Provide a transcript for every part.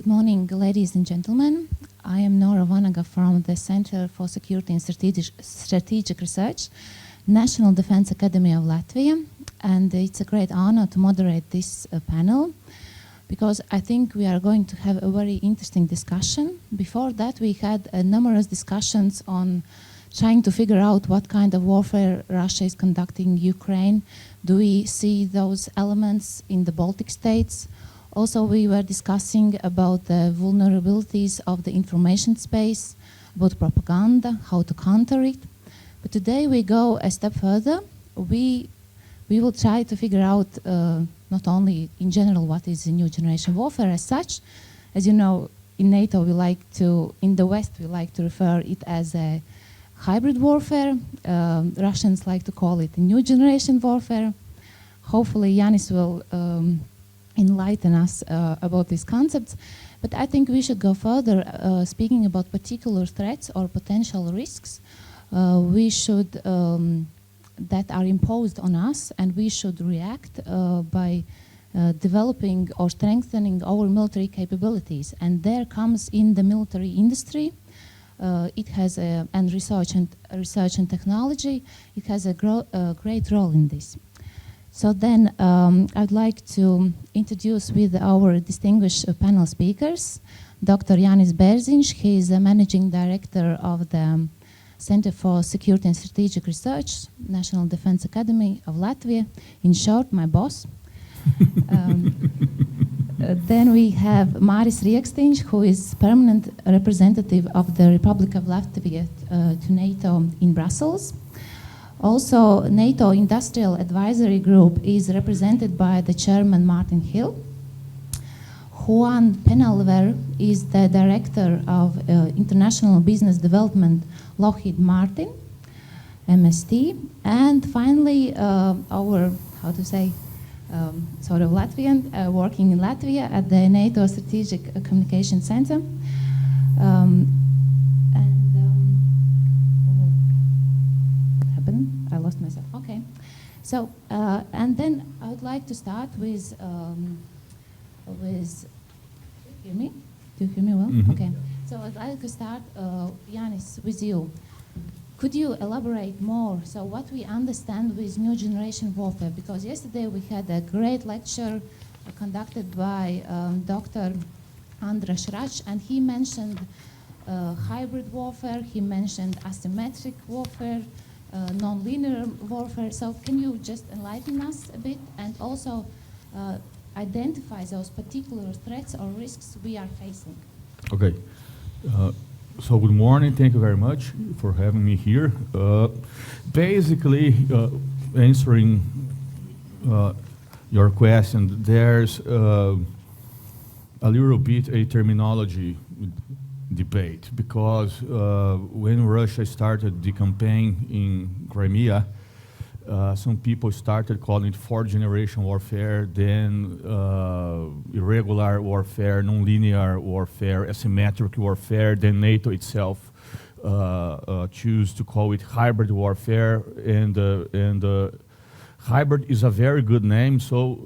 Good morning, ladies and gentlemen. I am Nora VANAGA from the Center for Security and Strategic Research, National Defense Academy of Latvia, and it's a great honor to moderate this panel because I think we are going to have a very interesting discussion. Before that, we had numerous discussions on trying to figure out what kind of warfare Russia is conducting in Ukraine. Do we see those elements in the Baltic states? Also, we were discussing about the vulnerabilities of the information space, about propaganda, how to counter it. But today we go a step further. We will try to figure out not only in general what is the new generation warfare as such. As you know, in NATO in the West we like to refer it as a hybrid warfare. Russians like to call it a new generation warfare. Hopefully Jānis will enlighten us about these concepts. But I think we should go further, speaking about particular threats or potential risks that are imposed on us, and we should react by developing or strengthening our military capabilities. And there comes in the military industry. It has and research and technology. It has a great role in this. So then I'd like to introduce with our distinguished panel speakers, Dr. Jānis BÄRZINŠ. He is the Managing Director of the Center for Security and Strategic Research, National Defense Academy of Latvia. In short, my boss. Then we have Māris RIEKSTINŠ, who is permanent representative of the Republic of Latvia to NATO in Brussels. Also, NATO Industrial Advisory Group is represented by the chairman, Martin Hill. Juan PEÑALVER is the Director of International Business Development, Lockheed Martin, MST. And finally, our, sort of Latvian, working in Latvia at the NATO Strategic Communication Center. I lost myself. Okay. So, and then I would like to start with hear me? Do you hear me well? Mm-hmm. Okay. So I'd like to start, Jānis, with you. Could you elaborate more? So what we understand with new generation warfare? Because yesterday we had a great lecture conducted by Dr. Andras Rač, and he mentioned hybrid warfare, he mentioned asymmetric warfare, non-linear warfare. So can you just enlighten us a bit and also identify those particular threats or risks we are facing? Okay. So good morning. Thank you very much for having me here. Basically, answering your question, there's a little bit a terminology debate, because when Russia started the campaign in Crimea, some people started calling it fourth generation warfare, then irregular warfare, non-linear warfare, asymmetric warfare, then NATO itself chose to call it hybrid warfare, and hybrid is a very good name, so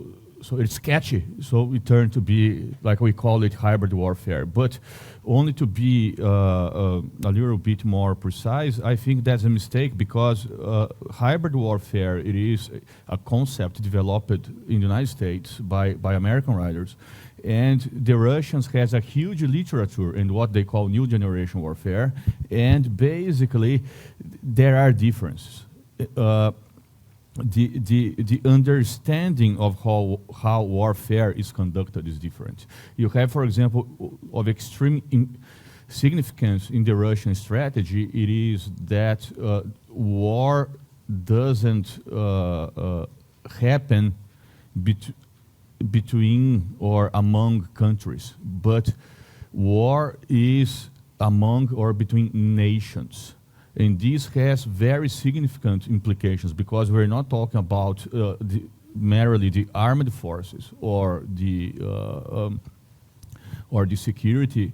it's catchy, so it turned to be, like we call it, hybrid warfare. But only to be a little bit more precise, I think that's a mistake, because hybrid warfare, it is a concept developed in the United States by American writers, and the Russians has a huge literature in what they call new generation warfare, and basically there are differences. The understanding of how warfare is conducted is different. You have, for example, of extreme significance in the Russian strategy, it is that war doesn't happen between or among countries, but war is among or between nations. And this has very significant implications, because we're not talking about merely the armed forces or the security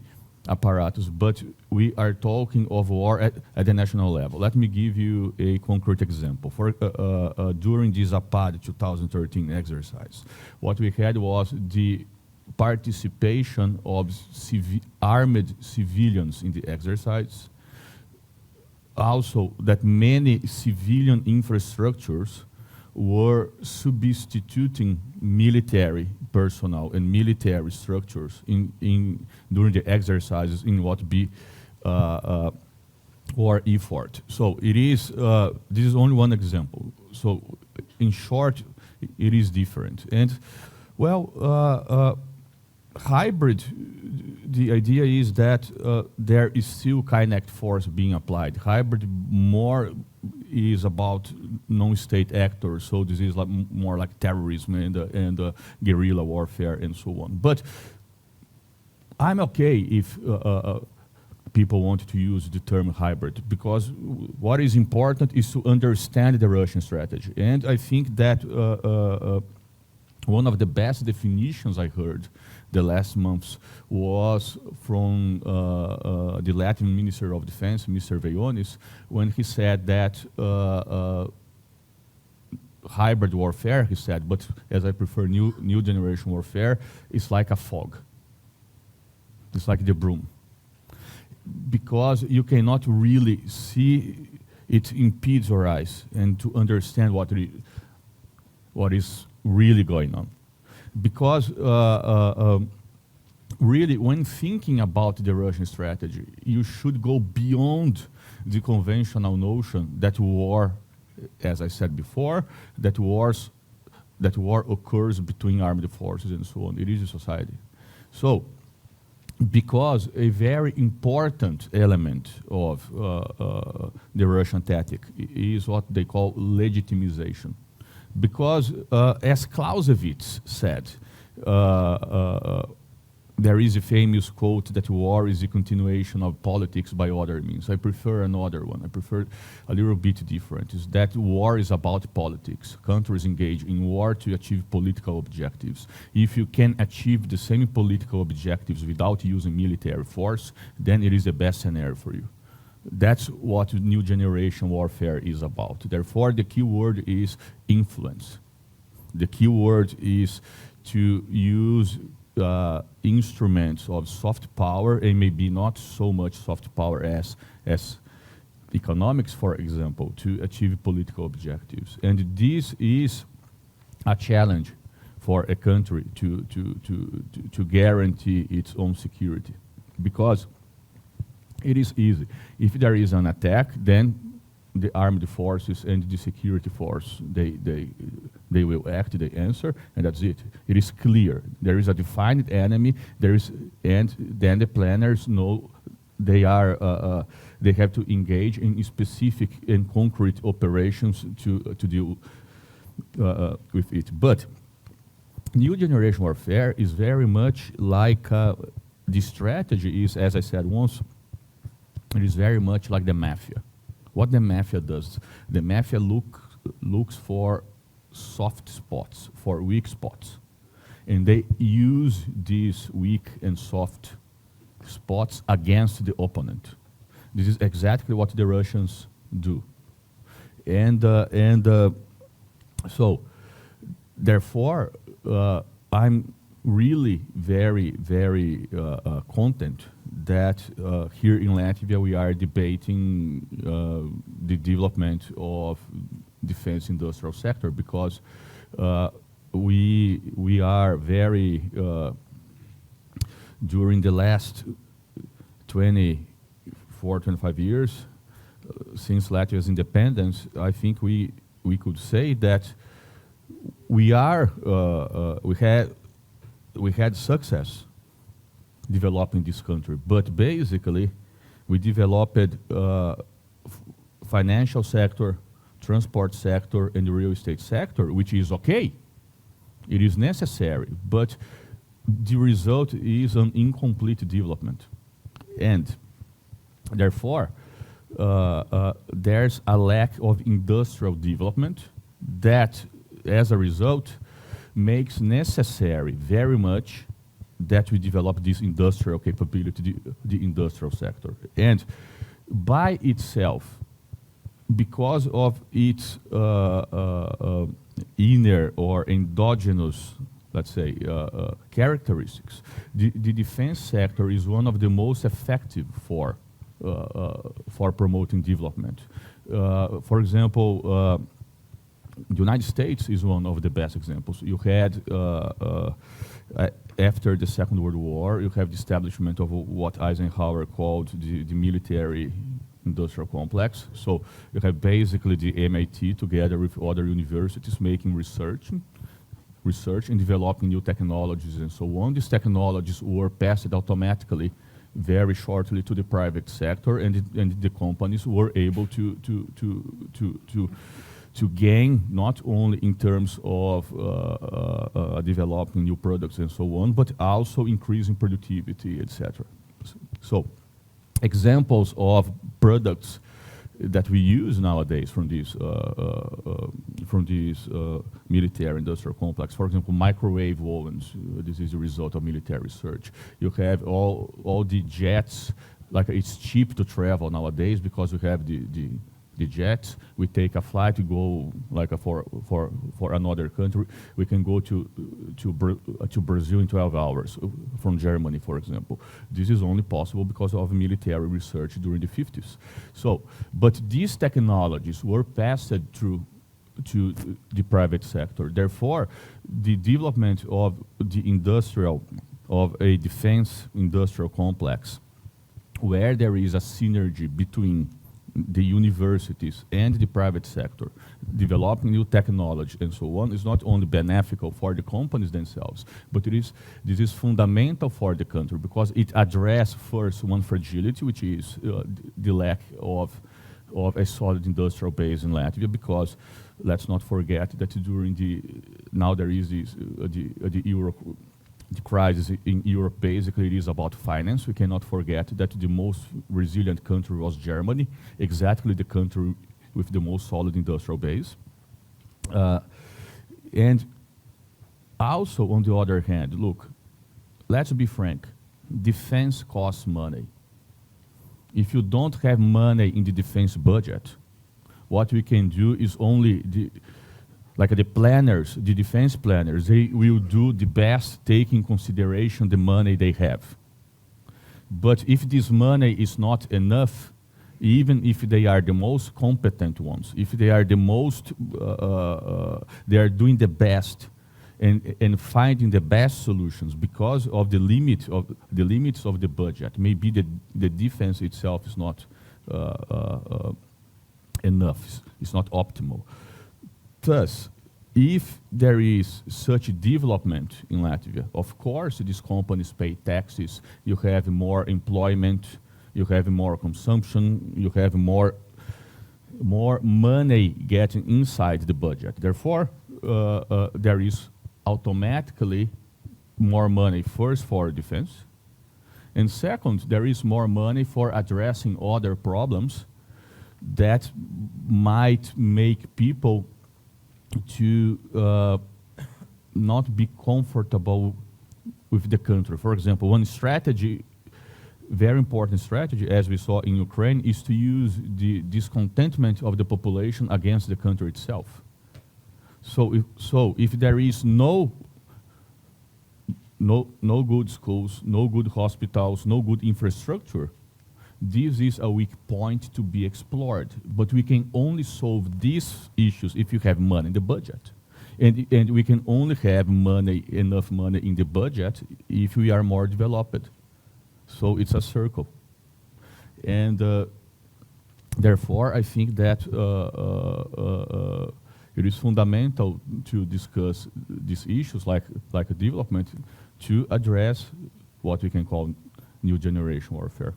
apparatus, but we are talking of war at the national level. Let me give you a concrete example. During this APAD 2013 exercise, what we had was the participation of armed civilians in the exercise. Also, that many civilian infrastructures were substituting military personnel and military structures during the exercises in what be war effort. So it is, this is only one example. So in short, it is different. And well, hybrid, the idea is that there is still kinetic force being applied. Hybrid more is about non-state actors, so this is like more like terrorism and guerrilla warfare and so on. But I'm okay if people want to use the term hybrid, because what is important is to understand the Russian strategy. And I think that one of the best definitions I heard the last months was from the Latin Minister of Defense, Mr. Jānis, when he said that hybrid warfare, he said, but as I prefer new generation warfare, it's like a fog. It's like the broom. Because you cannot really see, it impedes your eyes and to understand what is really going on. Because really, when thinking about the Russian strategy, you should go beyond the conventional notion that war, as I said before, that war occurs between armed forces and so on. It is a society. So, because a very important element of the Russian tactic is what they call legitimization. Because, as Clausewitz said, there is a famous quote that war is the continuation of politics by other means. I prefer another one. I prefer a little bit different. Is that war is about politics. Countries engage in war to achieve political objectives. If you can achieve the same political objectives without using military force, then it is the best scenario for you. That's what new generation warfare is about. Therefore, the key word is influence. The key word is to use instruments of soft power, and maybe not so much soft power as economics, for example, to achieve political objectives. And this is a challenge for a country to guarantee its own security, because it is easy. If there is an attack, then the armed forces and the security force, they will act, they answer, and that's it. It is clear. There is a defined enemy, and then the planners know they have to engage in specific and concrete operations to deal with it. But new generation warfare is very much like the strategy is, as I said once, it is very much like the mafia. What the mafia does, the mafia looks for soft spots, for weak spots. And they use these weak and soft spots against the opponent. This is exactly what the Russians do. And so, therefore, I'm really very, very content that here in Latvia we are debating the development of defense industrial sector, because we are very, during the last 24, 25 years, since Latvia's independence, I think we could say that we had success developing this country, but basically we developed financial sector, transport sector, and the real estate sector, which is okay. It is necessary, but the result is an incomplete development. And therefore, there's a lack of industrial development that, as a result, makes necessary very much that we develop this industrial capability, the industrial sector. And by itself, because of its inner or endogenous let's say, characteristics, the defense sector is one of the most effective for promoting development. For example, the United States is one of the best examples. You had, after the Second World War, you have the establishment of what Eisenhower called the military industrial complex. So you have basically the MIT together with other universities making research and developing new technologies and so on. These technologies were passed automatically very shortly to the private sector, and the companies were able to gain not only in terms of developing new products and so on, but also increasing productivity, etc. So examples of products that we use nowadays from these military industrial complex. For example, microwave ovens. This is a result of military research. You have all the jets. Like, it's cheap to travel nowadays because we have the jets. We take a flight to go like for another country. We can go to Brazil in 12 hours from Germany, for example. This is only possible because of military research during the 50s. So, but these technologies were passed through to the private sector. Therefore, the development of a defense industrial complex, where there is a synergy between the universities and the private sector, developing new technology and so on, is not only beneficial for the companies themselves, but this is fundamental for the country because it addresses first one fragility, which is the lack of a solid industrial base in Latvia. Because let's not forget that now there is the crisis in Europe. Basically, it is about finance. We cannot forget that the most resilient country was Germany, exactly the country with the most solid industrial base. And also, on the other hand, look, let's be frank, defense costs money. If you don't have money in the defense budget, what we can do is only like the planners, the defense planners, they will do the best, taking in consideration the money they have. But if this money is not enough, even if they are the most competent ones, if they are the most, they are doing the best and finding the best solutions because of the limits of the budget. Maybe the defense itself is not enough, it's not optimal. Thus, if there is such development in Latvia, of course these companies pay taxes, you have more employment, you have more consumption, you have more money getting inside the budget. Therefore, there is automatically more money first for defense, and second, there is more money for addressing other problems that might make people to not be comfortable with the country. For example, one strategy, very important strategy, as we saw in Ukraine, is to use the discontentment of the population against the country itself. So if there is no good schools, no good hospitals, no good infrastructure, this is a weak point to be explored. But we can only solve these issues if you have money in the budget. And we can only have enough money in the budget if we are more developed. So it's a circle. And therefore, I think that it is fundamental to discuss these issues like development to address what we can call new generation warfare.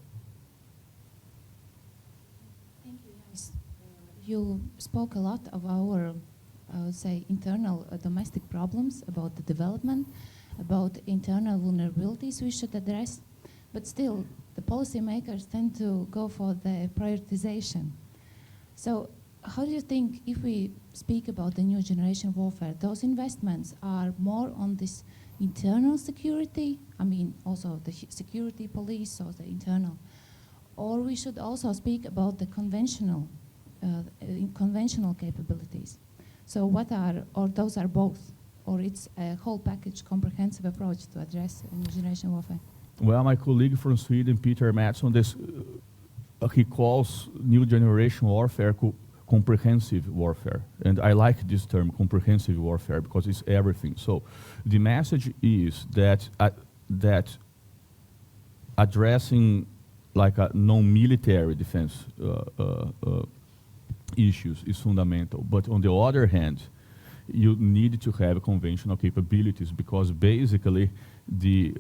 You spoke a lot of our, I would say, internal domestic problems about the development, about internal vulnerabilities we should address, but still, the policymakers tend to go for the prioritization. So, how do you think, if we speak about the new generation warfare, those investments are more on this internal security, I mean, also the security police or the internal, or we should also speak about the conventional capabilities. So what are, or those are both? or it's a whole package, comprehensive approach to address new generation warfare? Well, my colleague from Sweden, Peter Mattsson, he calls new generation warfare comprehensive warfare. And I like this term, comprehensive warfare, because it's everything. So the message is that, that addressing like a non-military defense issues is fundamental. But on the other hand, you need to have conventional capabilities, because basically the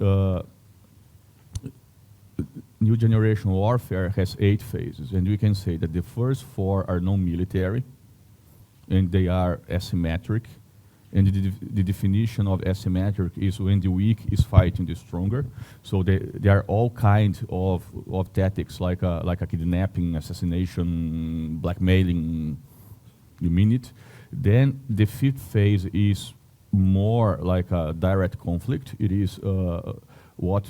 new generation warfare has 8 phases, and we can say that the first 4 are non-military, and they are asymmetric. And the definition of asymmetric is when the weak is fighting the stronger. So there are all kinds of tactics, like a kidnapping, assassination, blackmailing, you mean it. Then the 5th phase is more like a direct conflict. It is what,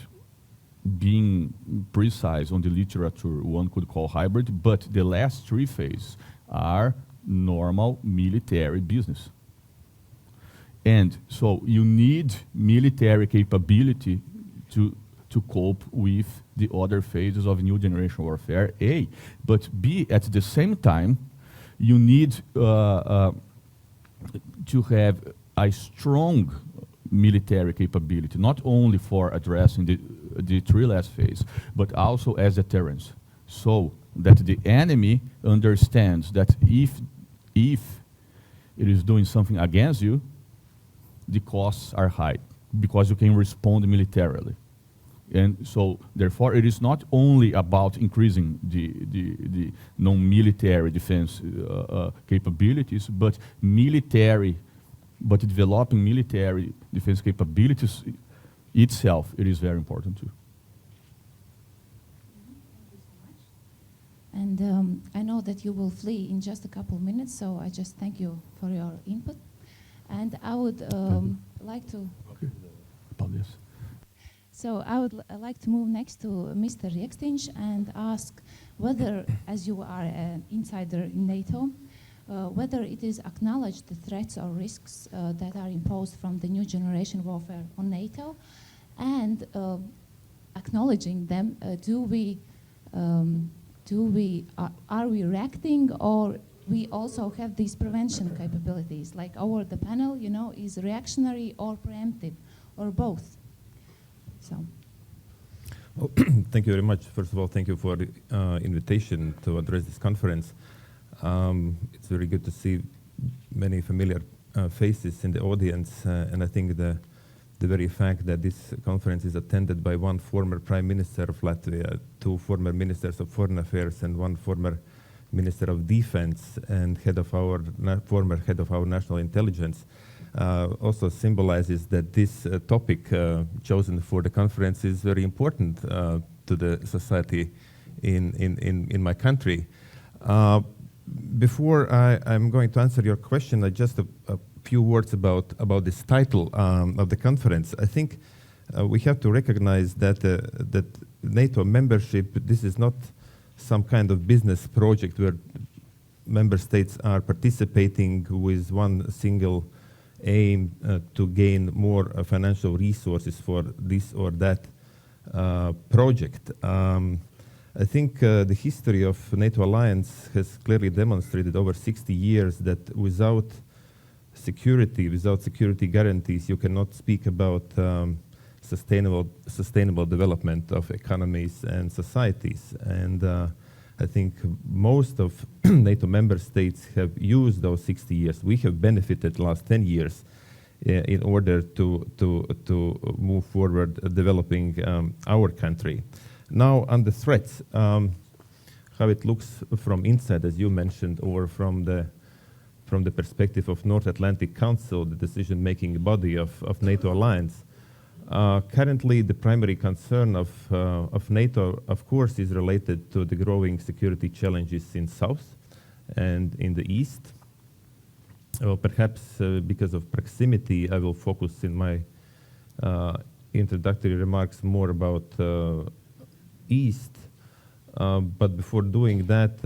being precise on the literature, one could call hybrid, but the last 3 phases are normal military business. And so you need military capability to cope with the other phases of new generation warfare, A. But B, at the same time, you need to have a strong military capability, not only for addressing the 3 last phase, but also as deterrence. So that the enemy understands that if it is doing something against you, the costs are high, because you can respond militarily. And so, therefore, it is not only about increasing the non-military defense capabilities, but developing military defense capabilities itself, it is very important too. And I know that you will flee in just a couple of minutes, so I just thank you for your input. And I would like to... Okay. So I would like to move next to Mr. RIEKSTINŠ and ask whether, as you are an insider in NATO, whether it is acknowledged the threats or risks that are imposed from the new generation warfare on NATO, and acknowledging them, are we reacting, or we also have these prevention capabilities, like over the panel, you know, is reactionary or preemptive, or both? So. Well, thank you very much. First of all, thank you for the invitation to address this conference. It's very good to see many familiar faces in the audience, and I think the very fact that this conference is attended by 1 former Prime Minister of Latvia, 2 former Ministers of Foreign Affairs, and 1 former Minister of Defense and former head of our national intelligence, also symbolizes that this topic chosen for the conference is very important to the society in my country. Before I'm going to answer your question, just a few words about this title of the conference. I think we have to recognize that that NATO membership, this is not some kind of business project where member states are participating with one single aim to gain more financial resources for this or that project. I think the history of NATO alliance has clearly demonstrated over 60 years that without security guarantees, you cannot speak about sustainable development of economies and societies. And I think most of NATO member states have used those 60 years. We have benefited the last 10 years in order to move forward developing our country. Now on the threats, how it looks from inside, as you mentioned, or from the perspective of North Atlantic Council, the decision-making body of NATO alliance. Currently, the primary concern of NATO, of course, is related to the growing security challenges in South and in the East. Perhaps because of proximity, I will focus in my introductory remarks more about East. But before doing that,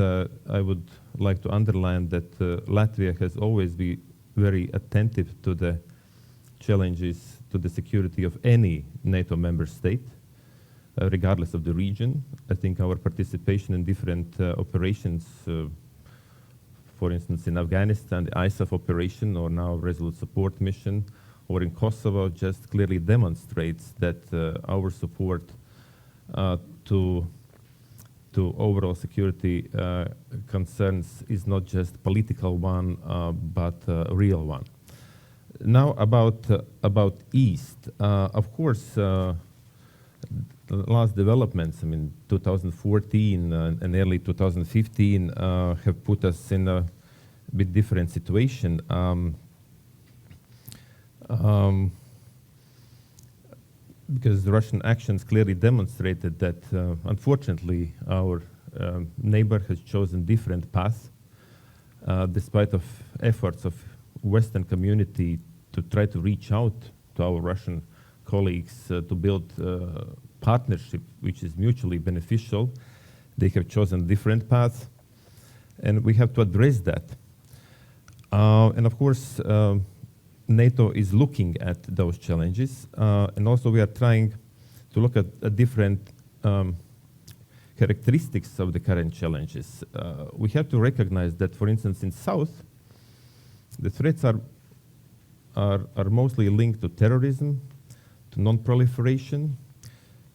I would like to underline that Latvia has always been very attentive to the challenges to the security of any NATO member state, regardless of the region. I think our participation in different operations, for instance, in Afghanistan, the ISAF operation, or now Resolute Support Mission, or in Kosovo, just clearly demonstrates that our support to overall security concerns is not just political one, but a real one. Now about East, of course, the last developments, I mean, 2014 and early 2015 have put us in a bit different situation. Because the Russian actions clearly demonstrated that, unfortunately, our neighbor has chosen different paths, despite of efforts of Western community to try to reach out to our Russian colleagues to build partnership which is mutually beneficial. They have chosen different paths, and we have to address that. And of course, NATO is looking at those challenges, and also we are trying to look at different characteristics of the current challenges. We have to recognize that, for instance, in South, the threats are mostly linked to terrorism, to non-proliferation,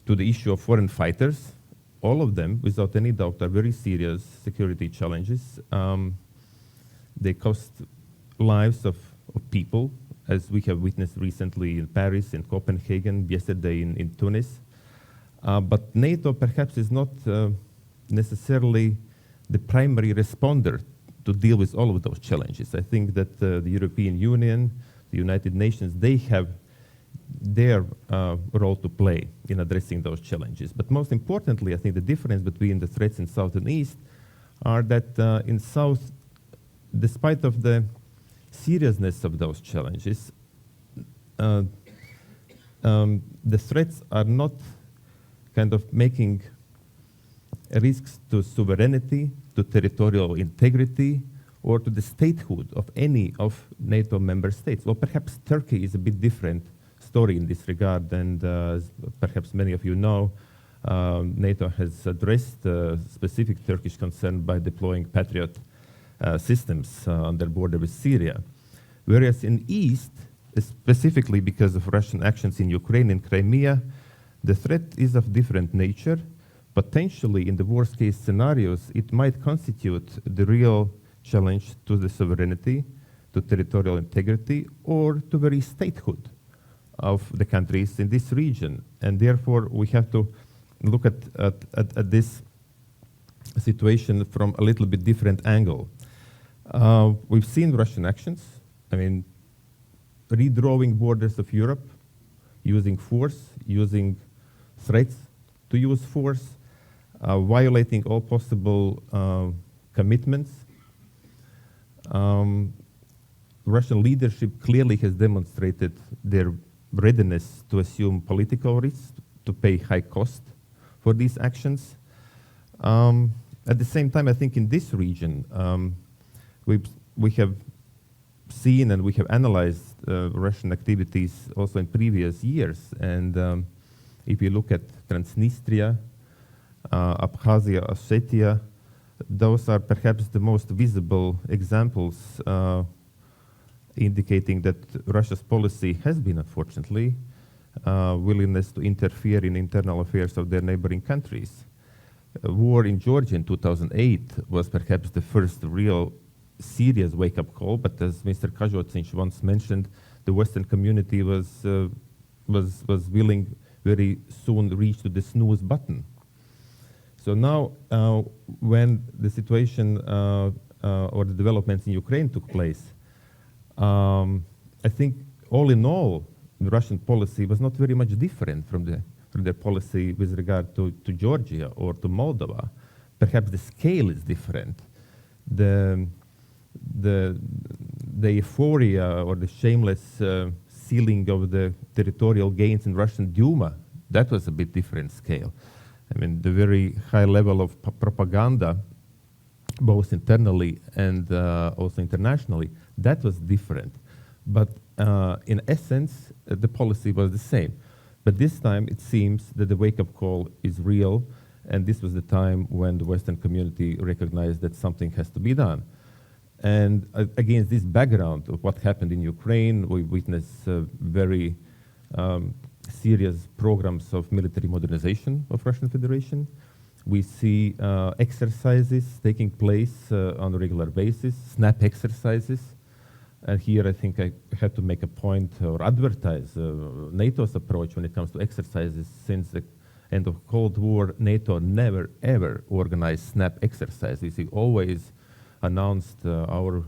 to the issue of foreign fighters. All of them, without any doubt, are very serious security challenges. They cost lives of people, as we have witnessed recently in Paris, in Copenhagen, yesterday in Tunis. But NATO perhaps is not necessarily the primary responder to deal with all of those challenges. I think that the European Union, the United Nations, they have their role to play in addressing those challenges. But most importantly, I think the difference between the threats in South and East are that in South, despite of the seriousness of those challenges, the threats are not kind of making risks to sovereignty, to territorial integrity, or to the statehood of any of NATO member states. Well, perhaps Turkey is a bit different story in this regard, and as perhaps many of you know, NATO has addressed specific Turkish concern by deploying Patriot systems on their border with Syria. Whereas in East, specifically because of Russian actions in Ukraine and Crimea, the threat is of different nature. Potentially, in the worst case scenarios, it might constitute the real challenge to the sovereignty, to territorial integrity, or to very statehood of the countries in this region. And therefore, we have to look at this situation from a little bit different angle. We've seen Russian actions, I mean, redrawing borders of Europe, using force, using threats to use force, violating all possible commitments. Russian leadership clearly has demonstrated their readiness to assume political risks, to pay high cost for these actions. At the same time, I think in this region, we have seen and we have analyzed Russian activities also in previous years. And if you look at Transnistria, Abkhazia, Ossetia, those are perhaps the most visible examples indicating that Russia's policy has been, unfortunately, willingness to interfere in internal affairs of their neighboring countries. War in Georgia in 2008 was perhaps the first real serious wake-up call, but as Mr. BÄRZIＮŠ once mentioned, the Western community was willing very soon reach to the snooze button. So now, when the situation or the developments in Ukraine took place, I think all in all, the Russian policy was not very much different from their policy with regard to Georgia or to Moldova. Perhaps the scale is different. The euphoria or the shameless ceiling of the territorial gains in Russian Duma, that was a bit different scale. I mean, the very high level of propaganda, both internally and also internationally, that was different. But in essence, the policy was the same. But this time, it seems that the wake-up call is real, and this was the time when the Western community recognized that something has to be done. And against this background of what happened in Ukraine, we witnessed very serious programs of military modernization of Russian Federation. We see exercises taking place on a regular basis, SNAP exercises. And here I think I have to make a point or advertise NATO's approach when it comes to exercises. Since the end of Cold War, NATO never ever organized SNAP exercises. It always announced our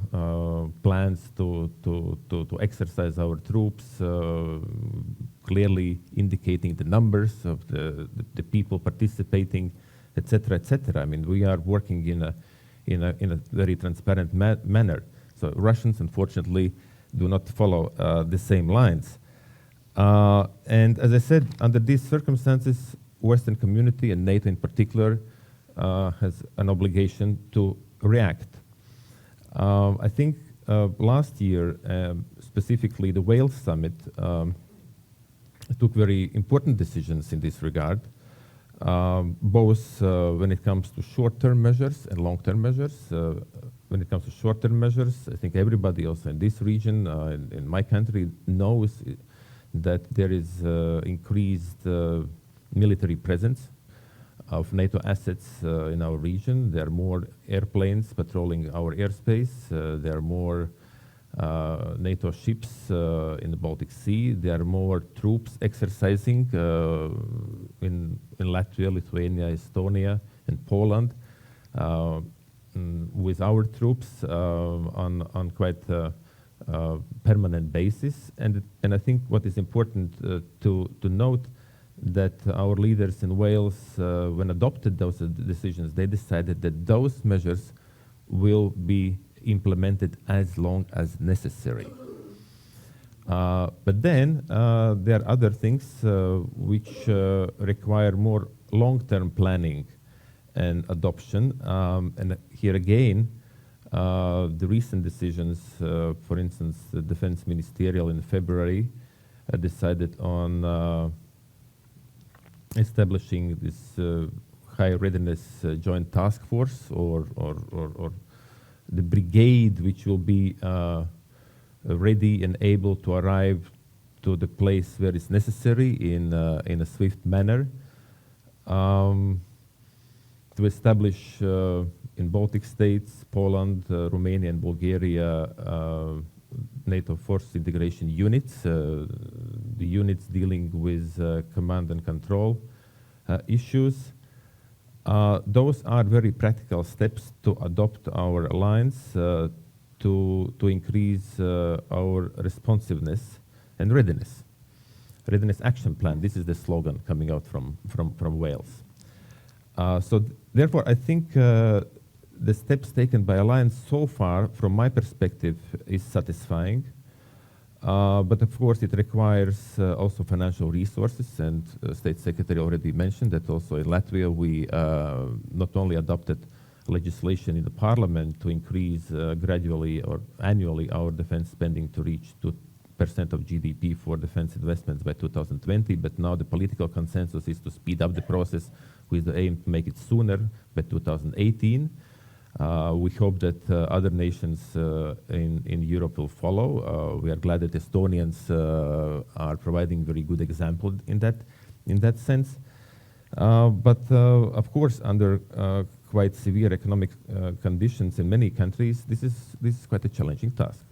plans to exercise our troops, clearly indicating the numbers of the people participating, etc., etc. I mean, we are working in a very transparent manner. So Russians, unfortunately, do not follow the same lines. And as I said, under these circumstances, Western community and NATO in particular has an obligation to react. I think last year, specifically the Wales summit, took very important decisions in this regard, both when it comes to short-term measures and long-term measures. When it comes to short-term measures, I think everybody also in this region, in my country, knows that there is increased military presence of NATO assets in our region. There are more airplanes patrolling our airspace. There are more NATO ships in the Baltic Sea. There are more troops exercising in Latvia, Lithuania, Estonia, and Poland with our troops on quite a permanent basis. And I think what is important to note that our leaders in Wales, when adopted those decisions, they decided that those measures will be implemented as long as necessary. But then there are other things which require more long-term planning and adoption. And here again, the recent decisions, for instance, the Defense Ministerial in February decided on establishing this high readiness joint task force or the brigade, which will be ready and able to arrive to the place where it's necessary in a swift manner. To establish in Baltic states, Poland, Romania, and Bulgaria, NATO force integration units, the units dealing with command and control issues. Those are very practical steps to adopt our alliance to increase our responsiveness and readiness. Readiness Action Plan, this is the slogan coming out from Wales. So therefore, I think the steps taken by Alliance so far, from my perspective, is satisfying. But of course, it requires also financial resources, and State Secretary already mentioned that also in Latvia, we not only adopted legislation in the parliament to increase gradually or annually our defense spending to reach 2% of GDP for defense investments by 2020, but now the political consensus is to speed up the process with the aim to make it sooner by 2018. We hope that other nations in Europe will follow. We are glad that Estonians are providing very good example in that sense. But of course, under quite severe economic conditions in many countries, this is quite a challenging task.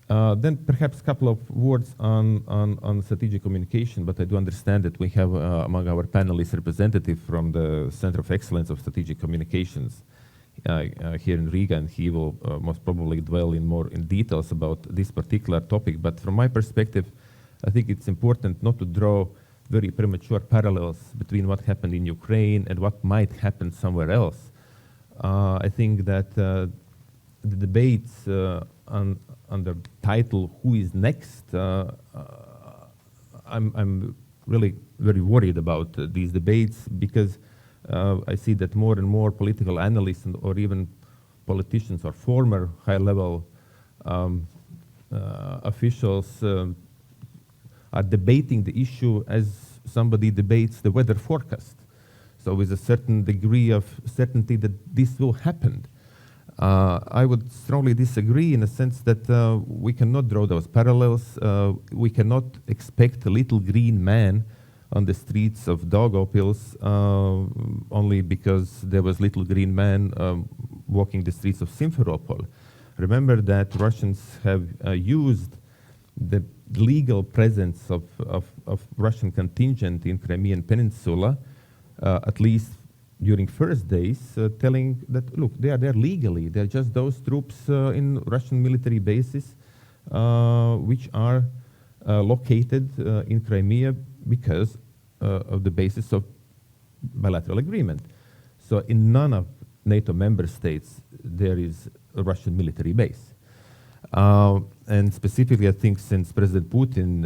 Then perhaps a couple of words on strategic communication, but I do understand that we have among our panelists representative from the Center of Excellence of Strategic Communications here in Riga, and he will most probably dwell more in details about this particular topic. But from my perspective, I think it's important not to draw very premature parallels between what happened in Ukraine and what might happen somewhere else. I think that the debates on the title "Who is next?" I'm really very worried about these debates, because I see that more and more political analysts or even politicians or former high-level officials are debating the issue as somebody debates the weather forecast. So with a certain degree of certainty that this will happen. I would strongly disagree in a sense that we cannot draw those parallels. We cannot expect a little green man on the streets of Daugavpils only because there was little green man walking the streets of Simferopol. Remember that Russians have used the legal presence of Russian contingent in Crimean Peninsula, at least during first days, telling that, look, they are there legally. They're just those troops in Russian military bases which are located in Crimea because of the basis of bilateral agreement. So in none of NATO member states there is a Russian military base. And specifically, I think since President Putin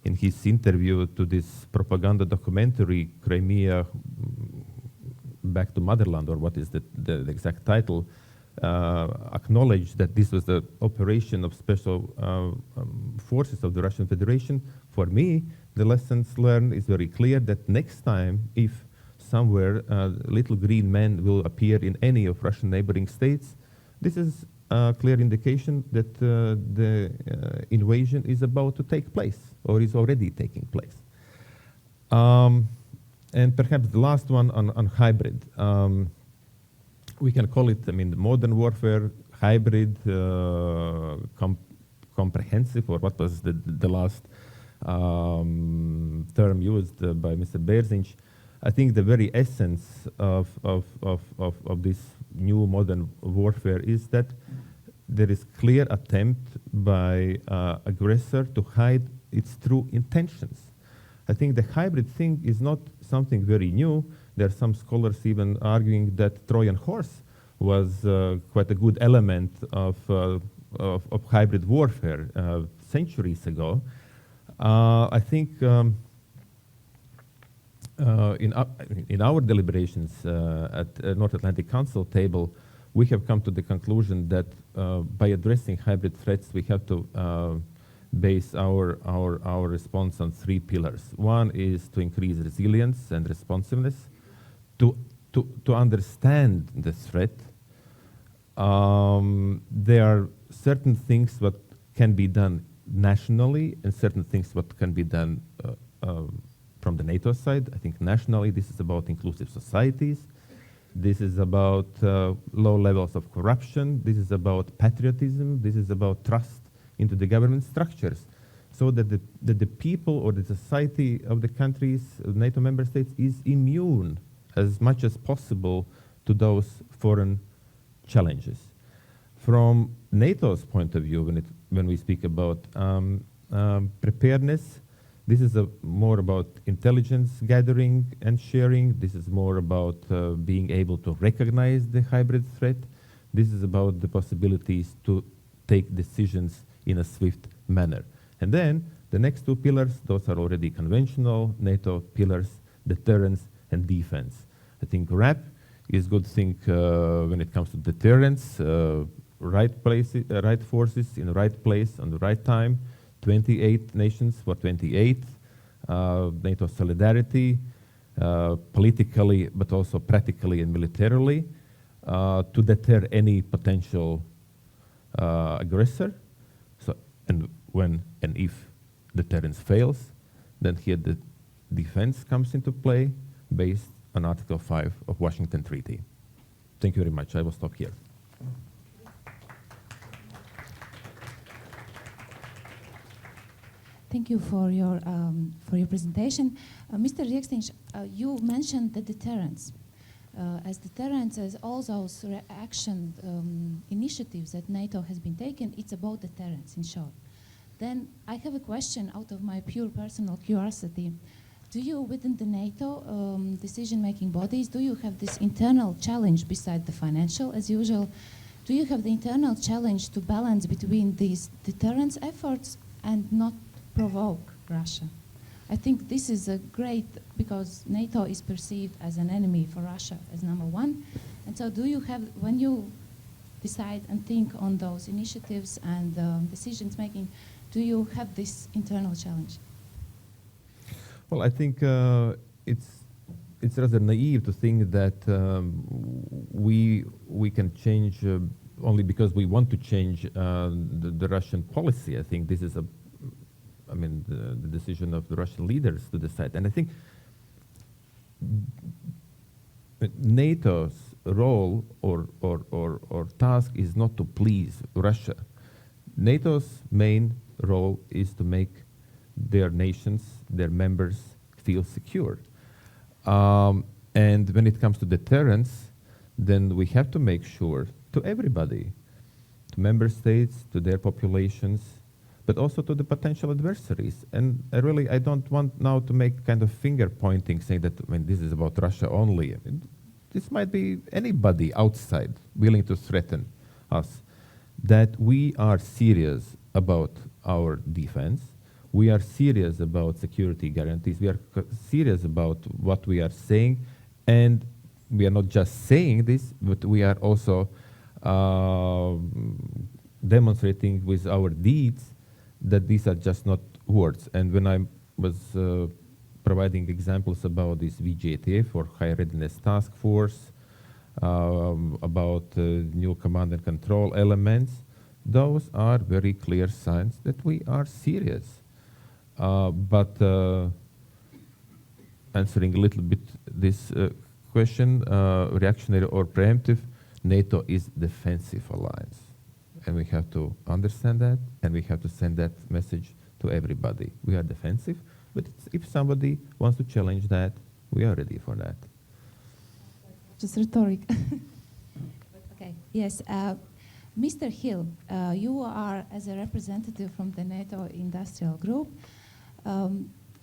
in his interview to this propaganda documentary, Crimea Back to Motherland, or what is the exact title, acknowledged that this was the operation of special forces of the Russian Federation. For me, the lessons learned is very clear that next time, if somewhere little green men will appear in any of Russian neighboring states, this is a clear indication that the invasion is about to take place or is already taking place. And perhaps the last one on hybrid. We can call it, modern warfare, hybrid, comprehensive, or what was the last term used by Mr. BÄRZINŠ. I think the very essence of this new modern warfare is that there is clear attempt by aggressor to hide its true intentions. I think the hybrid thing is not something very new. There are some scholars even arguing that Trojan horse was quite a good element of hybrid warfare centuries ago. I think in our deliberations at North Atlantic Council table, we have come to the conclusion that by addressing hybrid threats, we have to base our response on three pillars. One is to increase resilience and responsiveness, to understand the threat. There are certain things what can be done nationally and certain things what can be done from the NATO side. I think nationally this is about inclusive societies. This is about low levels of corruption. This is about patriotism. This is about trust into the government structures, so that the people or the society of the countries, NATO member states, is immune as much as possible to those foreign challenges. From NATO's point of view, when we speak about preparedness, this is more about intelligence gathering and sharing. This is more about being able to recognize the hybrid threat. This is about the possibilities to take decisions in a swift manner. And then the next two pillars, those are already conventional NATO pillars, deterrence and defense. I think RAP is a good thing when it comes to deterrence, right places, right forces in the right place on the right time, 28 nations for 28, NATO solidarity, politically, but also practically and militarily, to deter any potential aggressor. So, and when and if deterrence fails, then here the defense comes into play based on Article 5 of Washington Treaty. Thank you very much. I will stop here. Thank you for your presentation. Mr. RIEKSTINŠ, you mentioned the deterrence. As deterrence, as all those reaction initiatives that NATO has been taking, it's about deterrence, in short. Then I have a question out of my pure personal curiosity. Do you, within the NATO decision-making bodies, do you have this internal challenge beside the financial, as usual? Do you have the internal challenge to balance between these deterrence efforts and not provoke Russia? I think this is a great, because NATO is perceived as an enemy for Russia as number one. And so do you have, when you decide and think on those initiatives and decisions making? Do you have this internal challenge? Well, I think it's rather naive to think that we can change only because we want to change the Russian policy. I think this is the decision of the Russian leaders to decide. And I think NATO's role or task is not to please Russia. NATO's main role is to make their nations, their members, feel secure. And when it comes to deterrence, then we have to make sure to everybody, to member states, to their populations, but also to the potential adversaries. And I don't want now to make kind of finger pointing, saying that this is about Russia only. This might be anybody outside willing to threaten us. That we are serious about our defense. We are serious about security guarantees. We are serious about what we are saying. And we are not just saying this, but we are also demonstrating with our deeds that these are just not words. And when I was providing examples about this VJTF or High Readiness Task Force, about new command and control elements, those are very clear signs that we are serious. But answering a little bit this question, reactionary or preemptive, NATO is defensive alliance. And we have to understand that, and we have to send that message to everybody. We are defensive, but if somebody wants to challenge that, we are ready for that. Just rhetoric. Okay, yes. Mr. Hill, you are as a representative from the NATO industrial group.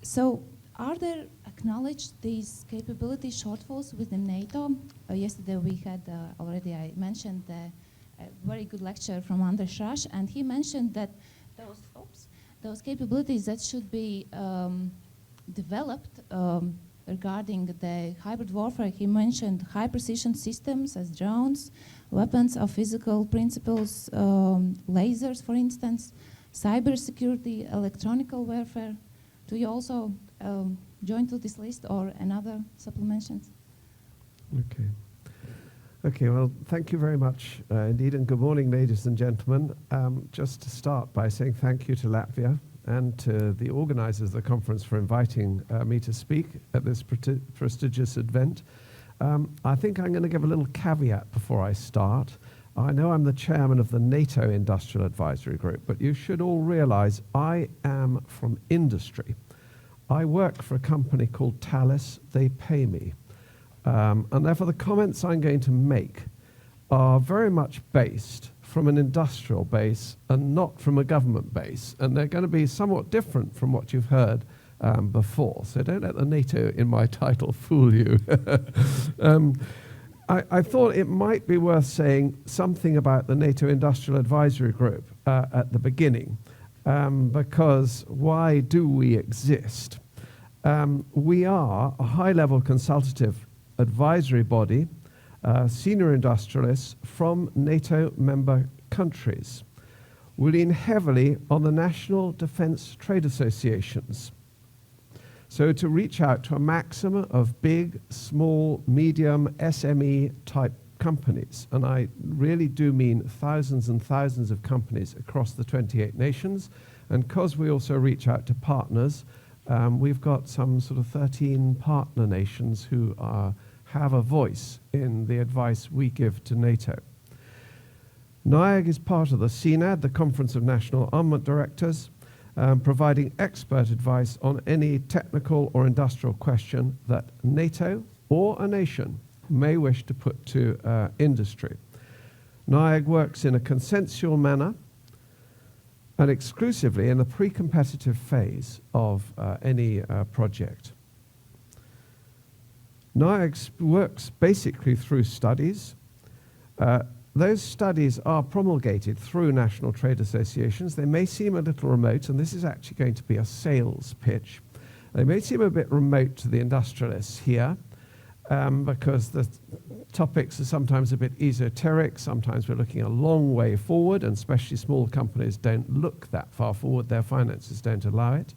So are there acknowledged these capability shortfalls within NATO? Yesterday we had already, I mentioned a very good lecture from Anders Rasch, and he mentioned that those capabilities that should be developed regarding the hybrid warfare, he mentioned high precision systems as drones, weapons of physical principles, lasers, for instance, cyber security, electronical warfare. Do you also join to this list or another supplementations? Okay. Okay, well, thank you very much indeed, and good morning, ladies and gentlemen. Just to start by saying thank you to Latvia and to the organizers of the conference for inviting me to speak at this prestigious event. I think I'm going to give a little caveat before I start. I know I'm the chairman of the NATO Industrial Advisory Group, but you should all realize I am from industry. I work for a company called Thales. They pay me. And therefore the comments I'm going to make are very much based from an industrial base and not from a government base. And they're going to be somewhat different from what you've heard before. So don't let the NATO in my title fool you. I thought it might be worth saying something about the NATO Industrial Advisory Group at the beginning, because why do we exist? We are a high-level consultative advisory body, senior industrialists from NATO member countries. We lean heavily on the national defense trade associations. So to reach out to a maximum of big, small, medium, SME type companies. And I really do mean thousands and thousands of companies across the 28 nations. And because we also reach out to partners, we've got some sort of 13 partner nations who have a voice in the advice we give to NATO. NIAG is part of the CNAD, the Conference of National Armament Directors, providing expert advice on any technical or industrial question that NATO or a nation may wish to put to industry. NIAG works in a consensual manner and exclusively in the pre-competitive phase of any project. NIAG works basically through studies. Those studies are promulgated through national trade associations. They may seem a little remote, and this is actually going to be a sales pitch. They may seem a bit remote to the industrialists here, because the topics are sometimes a bit esoteric. Sometimes we're looking a long way forward, and especially small companies don't look that far forward. Their finances don't allow it.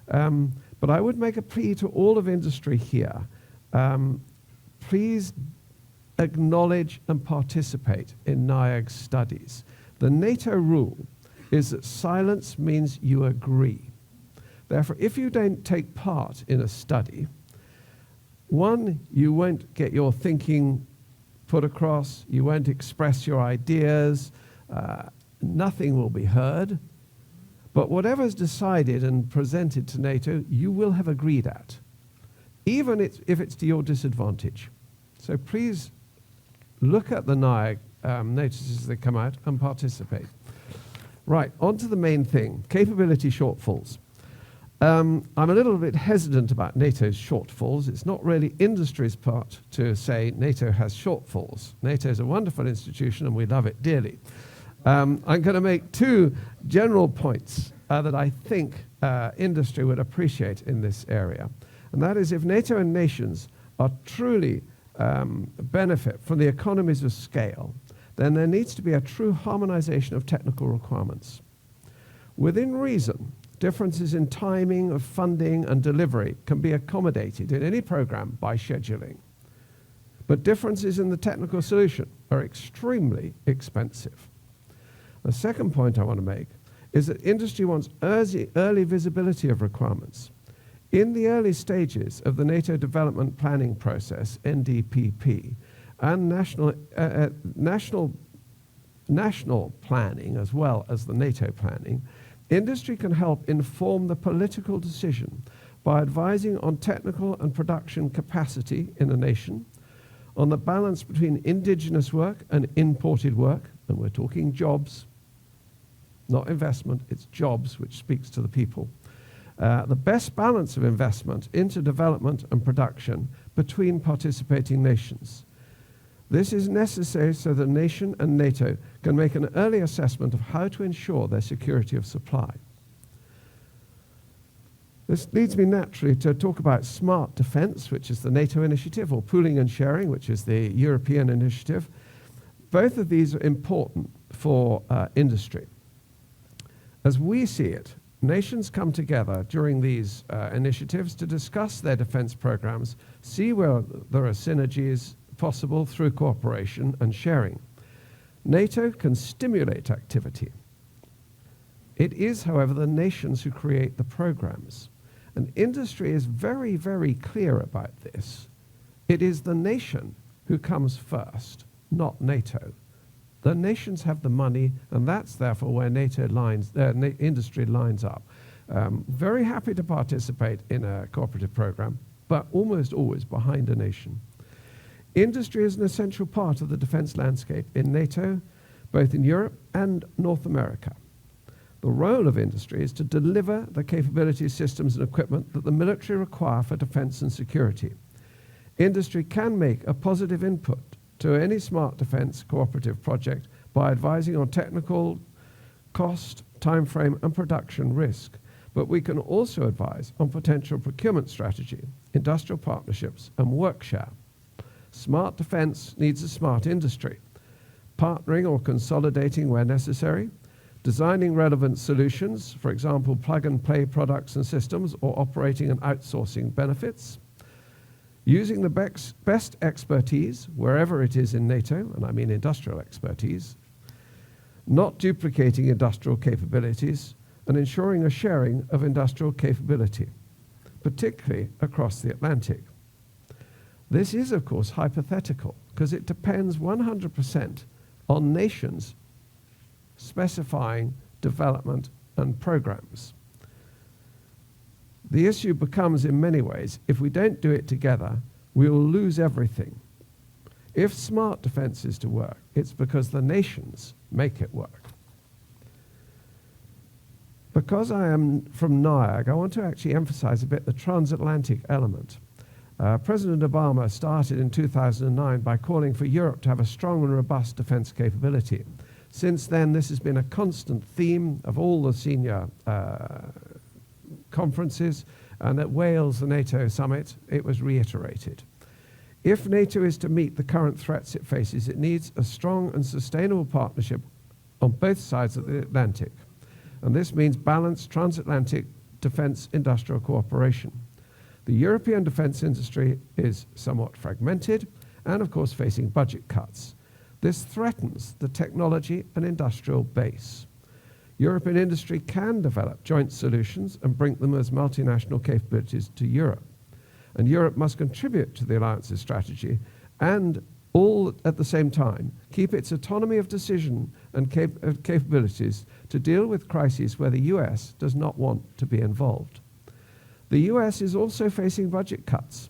But I would make a plea to all of industry here. Please acknowledge and participate in NIAG studies. The NATO rule is that silence means you agree. Therefore, if you don't take part in a study, one, you won't get your thinking put across, you won't express your ideas, nothing will be heard. But whatever's decided and presented to NATO, you will have agreed at, even if it's to your disadvantage. So please look at the NIAG notices as they come out and participate. Right, on to the main thing, capability shortfalls. I'm a little bit hesitant about NATO's shortfalls. It's not really industry's part to say NATO has shortfalls. NATO is a wonderful institution and we love it dearly. I'm going to make two general points that I think industry would appreciate in this area. And that is, if NATO and nations are truly benefit from the economies of scale, then there needs to be a true harmonization of technical requirements. Within reason, differences in timing of funding and delivery can be accommodated in any program by scheduling. But differences in the technical solution are extremely expensive. The second point I want to make is that industry wants early visibility of requirements. In the early stages of the NATO development planning process, NDPP, and national planning as well as the NATO planning, industry can help inform the political decision by advising on technical and production capacity in a nation, on the balance between indigenous work and imported work, and we're talking jobs, not investment, it's jobs, which speaks to the people. The best balance of investment into development and production between participating nations. This is necessary so the nation and NATO can make an early assessment of how to ensure their security of supply. This leads me naturally to talk about smart defense, which is the NATO initiative, or pooling and sharing, which is the European initiative. Both of these are important for industry. As we see it, nations come together during these initiatives to discuss their defense programs, see where there are synergies possible through cooperation and sharing. NATO can stimulate activity. It is, however, the nations who create the programs. And industry is very, very clear about this. It is the nation who comes first, not NATO. The nations have the money, and that's therefore where NATO lines, industry lines up. Very happy to participate in a cooperative program, but almost always behind a nation. Industry is an essential part of the defense landscape in NATO, both in Europe and North America. The role of industry is to deliver the capabilities, systems, and equipment that the military require for defense and security. Industry can make a positive input to any smart defense cooperative project by advising on technical cost, time frame, and production risk. But we can also advise on potential procurement strategy, industrial partnerships, and work share. Smart defense needs a smart industry, partnering or consolidating where necessary, designing relevant solutions, for example, plug-and-play products and systems, or operating and outsourcing benefits, using the best expertise wherever it is in NATO, and I mean industrial expertise, not duplicating industrial capabilities, and ensuring a sharing of industrial capability, particularly across the Atlantic. This is, of course, hypothetical, because it depends 100% on nations specifying development and programs. The issue becomes, in many ways, if we don't do it together, we will lose everything. If smart defense is to work, it's because the nations make it work. Because I am from NIAG, I want to actually emphasize a bit the transatlantic element. President Obama started in 2009 by calling for Europe to have a strong and robust defense capability. Since then, this has been a constant theme of all the senior conferences, and at Wales, the NATO summit, it was reiterated. If NATO is to meet the current threats it faces, it needs a strong and sustainable partnership on both sides of the Atlantic. And this means balanced transatlantic defense industrial cooperation. The European defense industry is somewhat fragmented and, of course, facing budget cuts. This threatens the technology and industrial base. European industry can develop joint solutions and bring them as multinational capabilities to Europe. And Europe must contribute to the alliance's strategy and all at the same time keep its autonomy of decision and capabilities to deal with crises where the US does not want to be involved. The US is also facing budget cuts.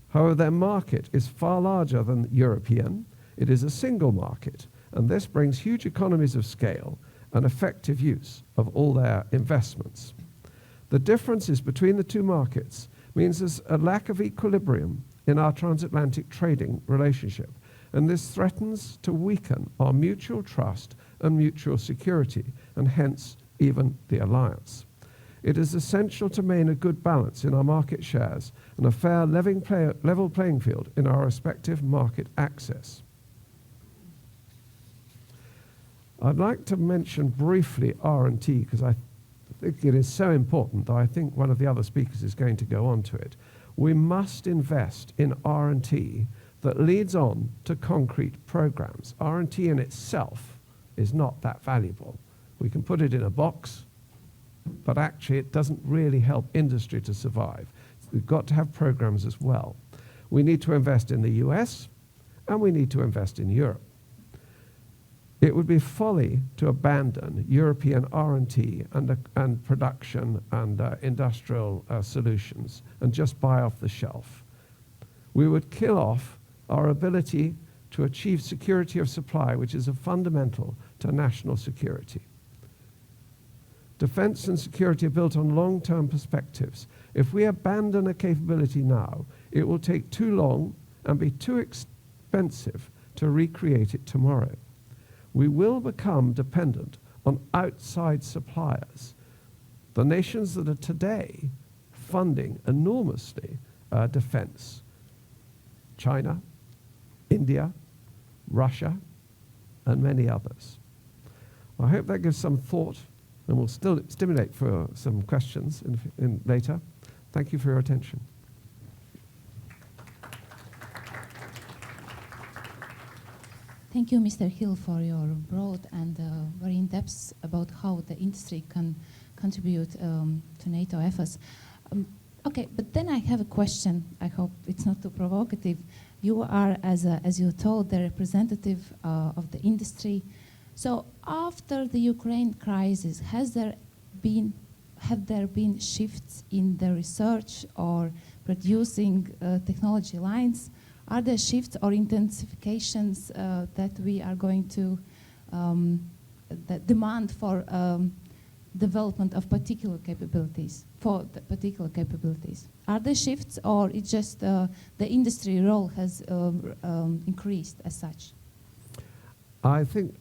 However, their market is far larger than European. It is a single market, and this brings huge economies of scale and effective use of all their investments. The differences between the two markets means there's a lack of equilibrium in our transatlantic trading relationship, and this threatens to weaken our mutual trust and mutual security, and hence even the alliance. It is essential to maintain a good balance in our market shares and a fair level playing field in our respective market access. I'd like to mention briefly R&T because I think it is so important that I think one of the other speakers is going to go on to it. We must invest in R&T that leads on to concrete programs. R&T in itself is not that valuable. We can put it in a box, but actually it doesn't really help industry to survive. We've got to have programs as well. We need to invest in the US, and we need to invest in Europe. It would be folly to abandon European R&T and production and industrial solutions and just buy off the shelf. We would kill off our ability to achieve security of supply, which is a fundamental to national security. Defense and security are built on long-term perspectives. If we abandon a capability now, it will take too long and be too expensive to recreate it tomorrow. We will become dependent on outside suppliers. The nations that are today funding enormously defense, China, India, Russia, and many others. I hope that gives some thought, and will still stimulate for some questions in later. Thank you for your attention. Thank you, Mr. Hill, for your broad and very in-depth about how the industry can contribute to NATO efforts. Okay, but then I have a question. I hope it's not too provocative. You are, as you told, the representative of the industry. So after the Ukraine crisis, have there been shifts in the research or producing technology lines? Are there shifts or intensifications that we are going to that demand for development of particular capabilities, for the particular capabilities? Are there shifts, or it's just the industry role has increased as such? I think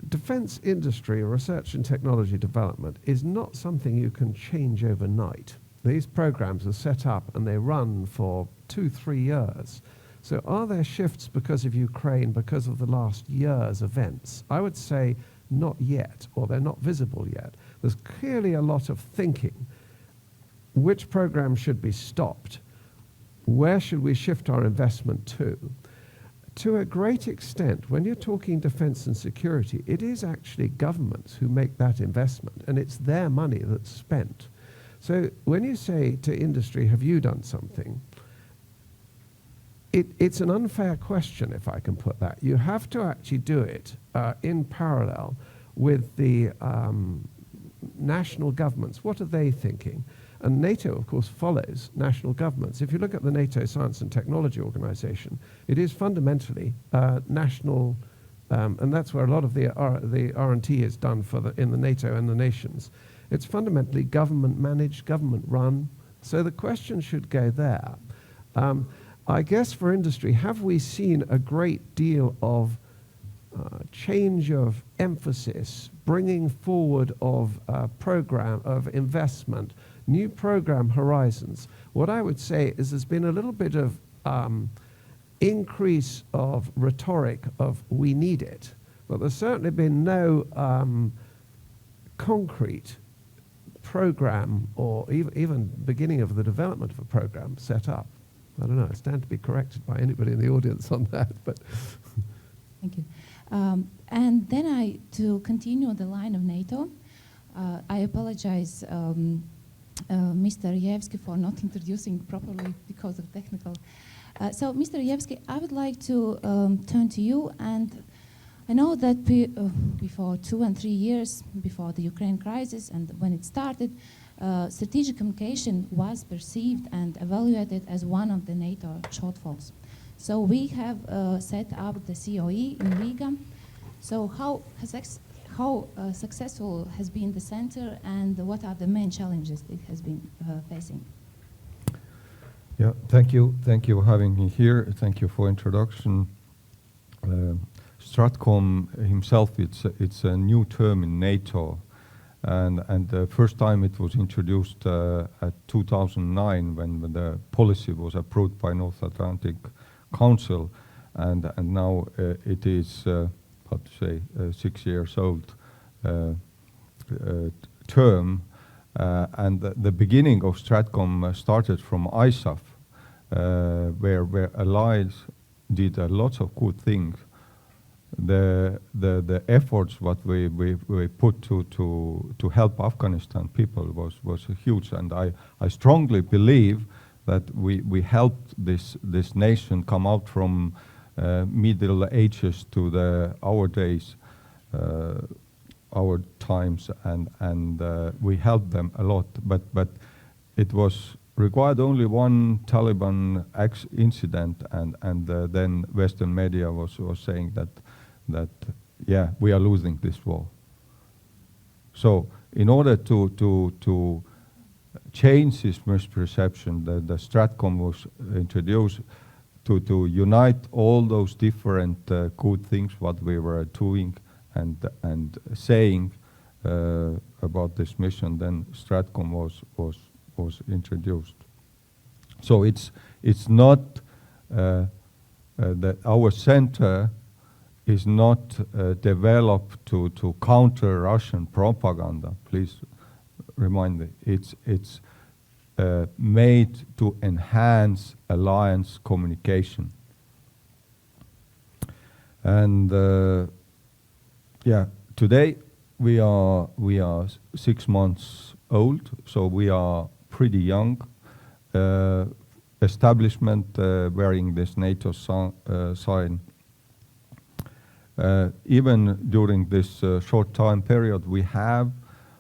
defense industry, research and technology development is not something you can change overnight. These programs are set up and they run for 2-3 years. So are there shifts because of Ukraine, because of the last year's events? I would say not yet, or they're not visible yet. There's clearly a lot of thinking. Which program should be stopped? Where should we shift our investment to? To a great extent, when you're talking defense and security, it is actually governments who make that investment, and it's their money that's spent. So when you say to industry, have you done something? It's an unfair question, if I can put that. You have to actually do it in parallel with the national governments. What are they thinking? And NATO, of course, follows national governments. If you look at the NATO Science and Technology Organization, it is fundamentally national, and that's where a lot of the R&T is done in the NATO and the nations. It's fundamentally government managed, government run. So the question should go there. I guess for industry, have we seen a great deal of change of emphasis, bringing forward of program of investment new program horizons. What I would say is there's been a little bit of increase of rhetoric of we need it, but there's certainly been no concrete program or even beginning of the development of a program set up. I don't know, I stand to be corrected by anybody in the audience on that, but. Thank you. And then to continue the line of NATO, I apologize, Mr. JAESKI, for not introducing properly because of technical. So, Mr. JAESKI, I would like to turn to you, and I know that before 2 and 3 years before the Ukraine crisis and when it started, strategic communication was perceived and evaluated as one of the NATO shortfalls. So we have set up the COE in Riga. So how successful has been the center, and what are the main challenges it has been facing? Yeah, thank you for having me here. Thank you for introduction. Stratcom himself, it's a new term in NATO, and the first time it was introduced at 2009 when the policy was approved by North Atlantic Council, and now it is how to say 6 years old term, and the beginning of Stratcom started from ISAF, where allies did lots of good things. The efforts what we put to help Afghanistan people was huge, and I strongly believe that we helped this nation come out from Middle Ages to our days, our times, and we helped them a lot. But it was required only one Taliban incident, and then Western media was saying that yeah, we are losing this war. So in order to change this misperception, the Stratcom was introduced to unite all those different good things what we were doing and saying about this mission. Then Stratcom was introduced. So it's not that our center is not developed to counter Russian propaganda. Please remind me. It's made to enhance alliance communication. And yeah, today we are 6 months old, so we are pretty young. Establishment wearing this NATO sign. Even during this short time period, we have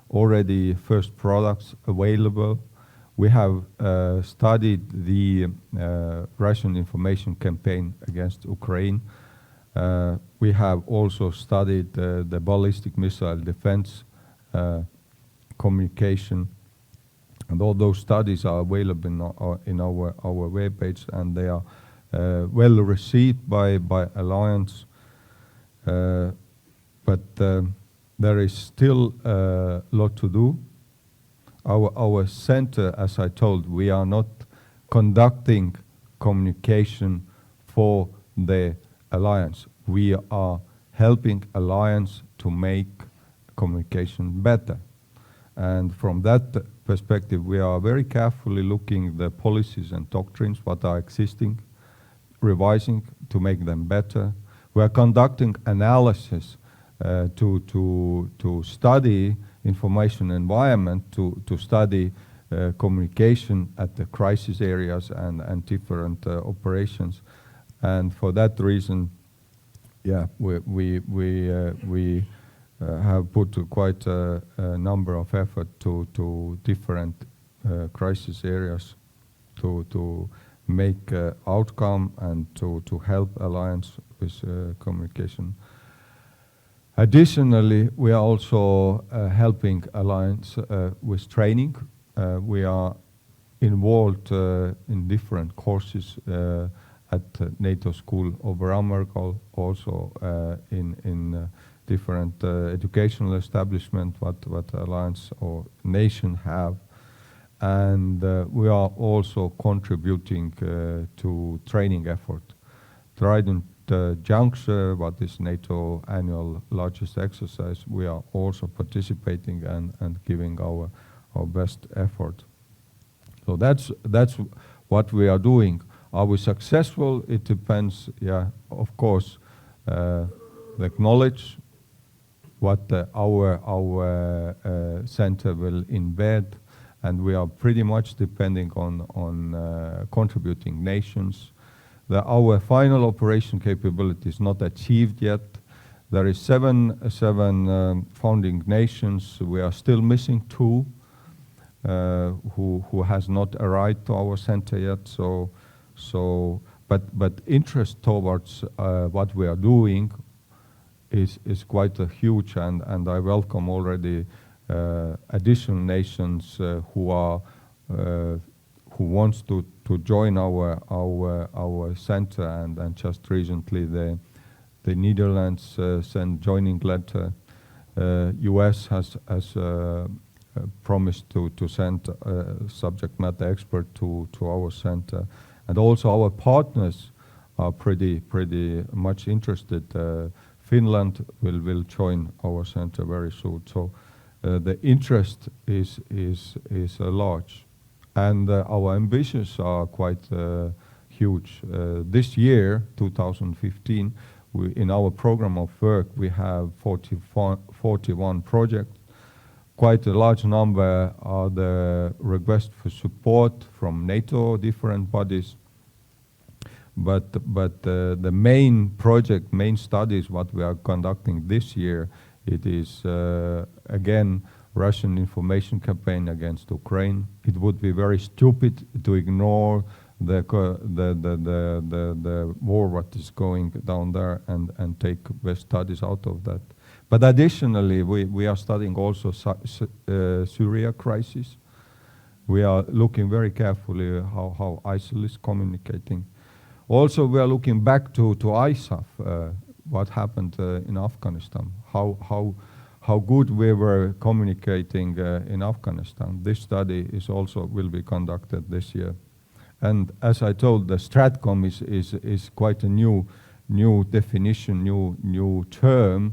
already first products available. We have studied the Russian information campaign against Ukraine. We have also studied the ballistic missile defense communication, and all those studies are available in our webpage, and they are well received by Alliance. But there is still a lot to do. Our center, as I told, we are not conducting communication for the alliance. We are helping alliance to make communication better. And from that perspective, we are very carefully looking the policies and doctrines what are existing, revising to make them better. We are conducting analysis to study information environment, to study communication at the crisis areas and different operations. And for that reason, yeah, we have put quite a number of effort to different crisis areas to make outcome and to help alliance with communication. Additionally, we are also helping alliance with training. We are involved in different courses at NATO School of Ammergall, also in different educational establishment what alliance or nation have. and we are also contributing to training effort. Trident Juncture, what is NATO annual largest exercise, we are also participating and giving our best effort. So that's what we are doing. Are we successful? It depends, yeah, of course, the knowledge, what our center will embed, and we are pretty much depending on contributing nations. Our final operation capability is not achieved yet. There is seven founding nations. We are still missing 2 who has not arrived to our center yet. But interest towards what we are doing is quite huge, and I welcome already additional nations who wants to join our center, and just recently the Netherlands sent joining letter. US has promised to send subject matter expert to our center, and also our partners are pretty much interested. Finland will join our center very soon. So the interest is large, and our ambitions are quite huge. This year, 2015, in our program of work, we have 41 projects. Quite a large number are the requests for support from NATO, different bodies. But the main project, main studies, what we are conducting this year, it is again Russian information campaign against Ukraine. It would be very stupid to ignore the war what is going down there and take best studies out of that. But additionally, we are studying also Syria crisis. We are looking very carefully how ISIL is communicating. Also, we are looking back to ISAF, what happened in Afghanistan, how good we were communicating in Afghanistan. This study will be conducted this year. And as I told, the Stratcom is quite a new definition, new term.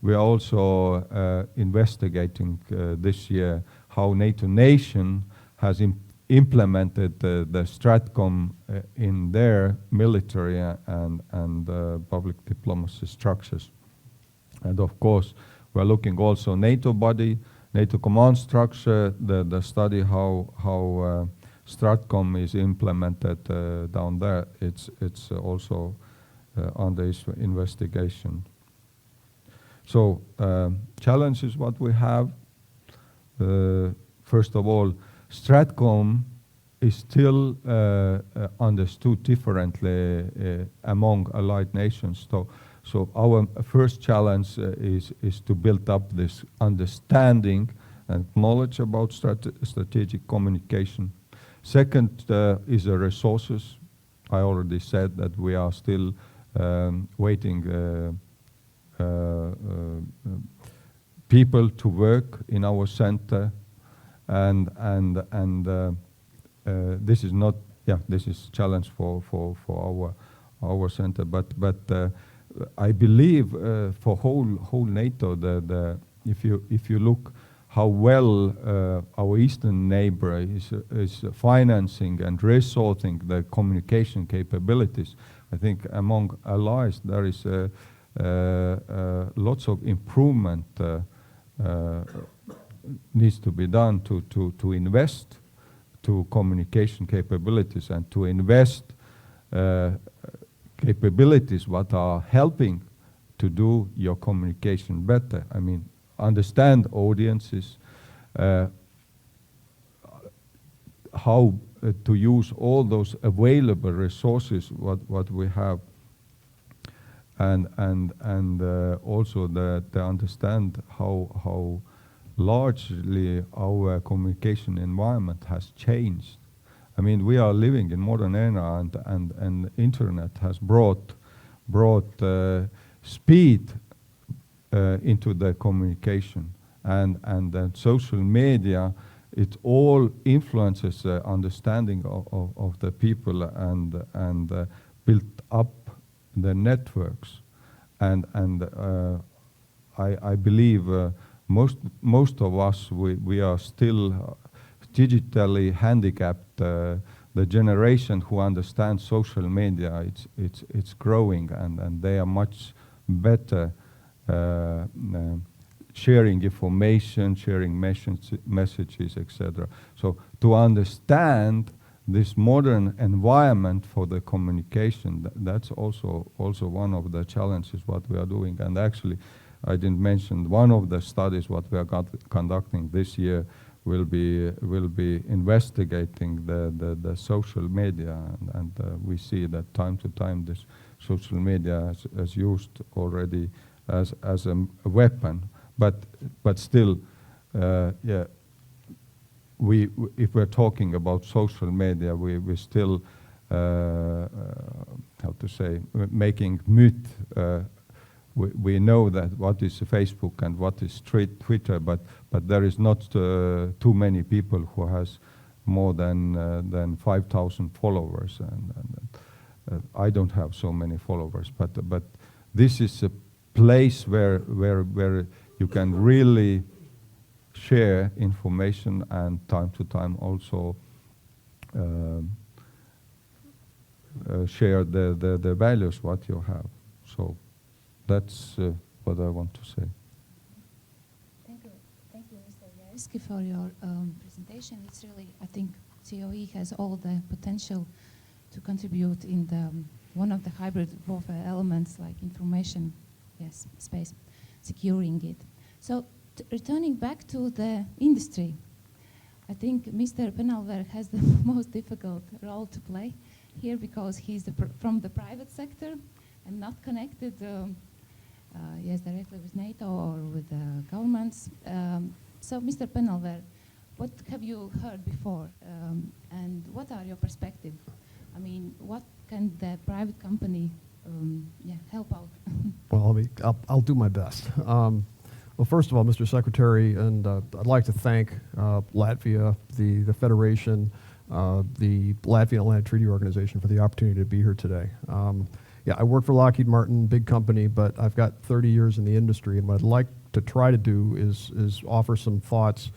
We are also investigating this year how NATO nation has implemented the Stratcom in their military and public diplomacy structures. And of course, we are looking also NATO body, NATO command structure, the study how Stratcom is implemented down there. It's also under investigation. So challenges what we have. First of all, Stratcom is still understood differently among allied nations. So our first challenge is to build up this understanding and knowledge about strategic communication. Second is the resources. I already said that we are still waiting people to work in our center, and this is not, this is challenge for our center, but I believe for whole NATO, if you look how well our eastern neighbor is financing and resourcing the communication capabilities, I think among allies there is lots of improvement needs to be done to invest to communication capabilities and to invest capabilities what are helping to do your communication better. I mean, understand audiences, how to use all those available resources what we have, and also to understand how largely our communication environment has changed. I mean, we are living in modern era, and internet has brought speed into the communication, and social media it all influences the understanding of the people and built up the networks. And I believe most of us, we are still digitally handicapped. The generation who understands social media, it's growing, and they are much better sharing information, sharing messages, etc. So to understand this modern environment for the communication, that's also one of the challenges what we are doing. And actually, I didn't mention one of the studies what we are conducting this year will be investigating the social media, and we see that time to time this social media is used already as a weapon, but still, yeah. If we're talking about social media, we still how to say, making myth. We know that what is Facebook and what is Twitter, but there is not too many people who has more than 5,000 followers, and I don't have so many followers. But this is a place where you can really share information and time to time also share the values what you have. So that's what I want to say. Thank you, Mr. JAESKI, for your presentation. It's really, I think, COE has all the potential to contribute in the one of the hybrid warfare elements, like information, yes, space, securing it. So, returning back to the industry, I think Mr. PEñALVER has the most difficult role to play here because he's from the private sector and not connected yes, directly with NATO or with governments. So, Mr. PEñALVER, what have you heard before, and what are your perspectives? I mean, what can the private company help out? Well, I'll do my best. Well, first of all, Mr. Secretary, and I'd like to thank Latvia, the Federation, the Latvian Atlantic Treaty Organization for the opportunity to be here today. Yeah, I work for Lockheed Martin, big company, but I've got 30 years in the industry, and what I'd like to try to do is offer some thoughts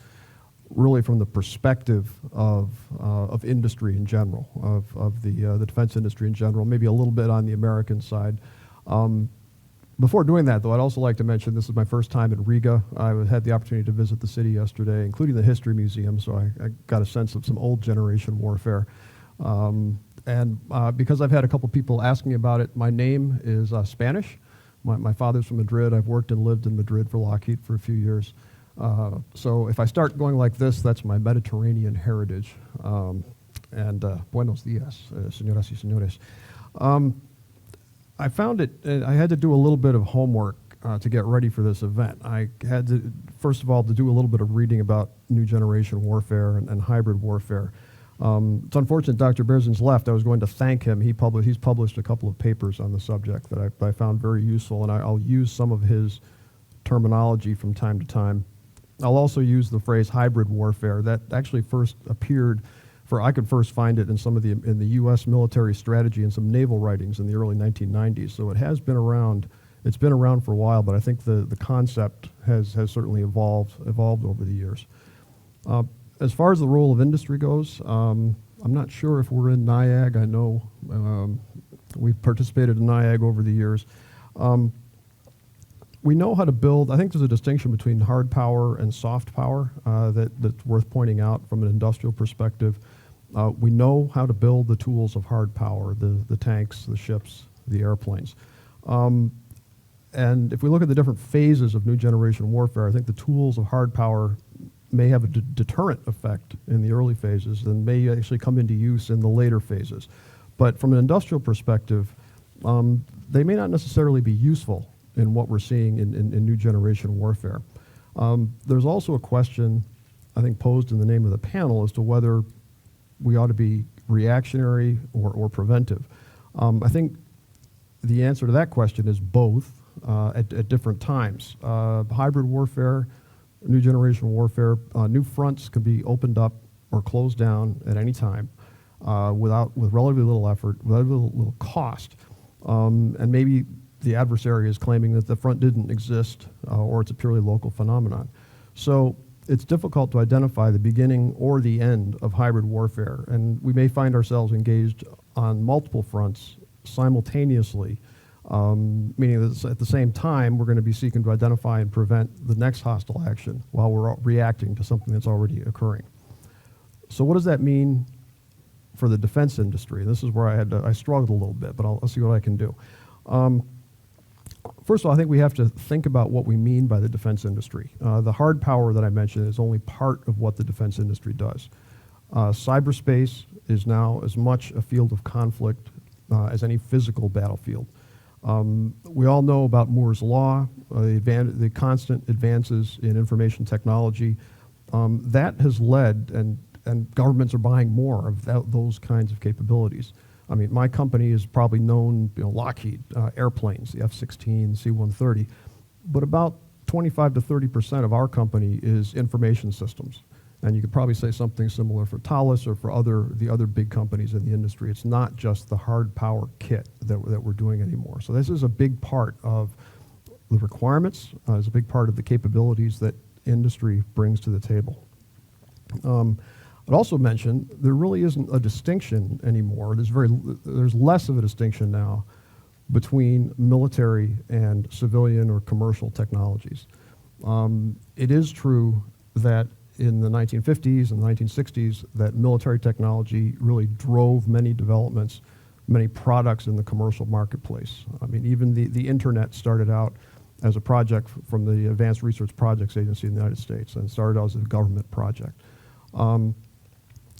really from the perspective of industry in general, of the defense industry in general, maybe a little bit on the American side. Before doing that, though, I'd also like to mention this is my first time in Riga. I had the opportunity to visit the city yesterday, including the History Museum, so I got a sense of some old generation warfare. And because I've had a couple people asking about it, my name is Spanish. My father's from Madrid. I've worked and lived in Madrid for Lockheed for a few years. So if I start going like this, that's my Mediterranean heritage. And buenos dias, señoras y señores. I found it, I had to do a little bit of homework to get ready for this event. I had to, first of all, to do a little bit of reading about new generation warfare and hybrid warfare. It's unfortunate Dr. BęRZIＮŠ left. I was going to thank him. He's published a couple of papers on the subject that I found very useful, and I'll use some of his terminology from time to time. I'll also use the phrase hybrid warfare. That actually first appeared, I could first find it in the U.S. military strategy and some naval writings in the early 1990s. So it has been around. It's been around for a while, but I think the concept has certainly evolved over the years. As far as the role of industry goes, I'm not sure if we're in NIAG. I know we've participated in NIAG over the years. We know how to build. I think there's a distinction between hard power and soft power that's worth pointing out from an industrial perspective. We know how to build the tools of hard power, the tanks, the ships, the airplanes. And if we look at the different phases of new generation warfare, I think the tools of hard power may have a deterrent effect in the early phases and may actually come into use in the later phases. But from an industrial perspective, they may not necessarily be useful in what we're seeing in new generation warfare. There's also a question, I think, posed in the name of the panel as to whether we ought to be reactionary or preventive. I think the answer to that question is both at different times. Hybrid warfare new generation warfare. New fronts can be opened up or closed down at any time with relatively little effort, with little cost. And maybe the adversary is claiming that the front didn't exist or it's a purely local phenomenon. So it's difficult to identify the beginning or the end of hybrid warfare, and we may find ourselves engaged on multiple fronts simultaneously, meaning that at the same time we're going to be seeking to identify and prevent the next hostile action while we're reacting to something that's already occurring. So what does that mean for the defense industry? This is where I struggled a little bit, but I'll see what I can do. First of all, I think we have to think about what we mean by the defense industry. The hard power that I mentioned is only part of what the defense industry does. Cyberspace is now as much a field of conflict as any physical battlefield. We all know about Moore's Law, the constant advances in information technology. That has led, and governments are buying more of those kinds of capabilities. I mean, my company is probably known, Lockheed, airplanes, the F-16, C-130, but about 25 to 30% of our company is information systems. And you could probably say something similar for Thales or for the other big companies in the industry. It's not just the hard power kit that we're doing anymore. So this is a big part of the requirements, is a big part of the capabilities that industry brings to the table. I'd also mention there really isn't a distinction anymore. There's less of a distinction now between military and civilian or commercial technologies. It is true that in the 1950s and 1960s that military technology really drove many developments, many products in the commercial marketplace. I mean, even the internet started out as a project from the Advanced Research Projects Agency in the United States and started out as a government project.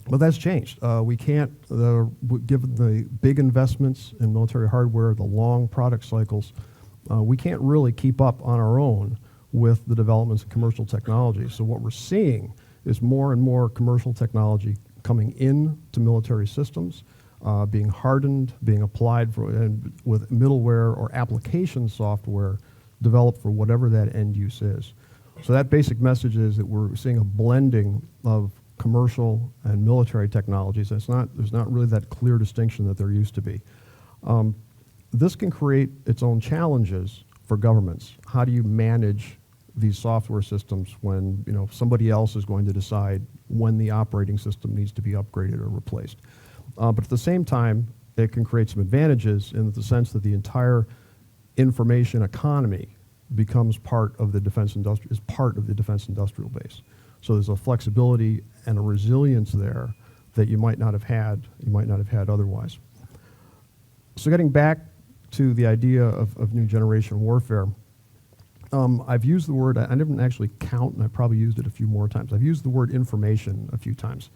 But that's changed. We can't, given the big investments in military hardware, the long product cycles, we can't really keep up on our own with the developments in commercial technology. So what we're seeing is more and more commercial technology coming into military systems, being hardened, being applied with middleware or application software developed for whatever that end use is. So that basic message is that we're seeing a blending of commercial and military technologies. There's not really that clear distinction that there used to be. This can create its own challenges for governments. How do you manage these software systems when somebody else is going to decide when the operating system needs to be upgraded or replaced? But at the same time, it can create some advantages in the sense that the entire information economy becomes part of the defense industry, is part of the defense industrial base. So there's a flexibility and a resilience there that you might not have had otherwise. So getting back to the idea of new generation warfare, I've used the word, I didn't actually count, and I probably used it a few more times. I've used the word information a few times.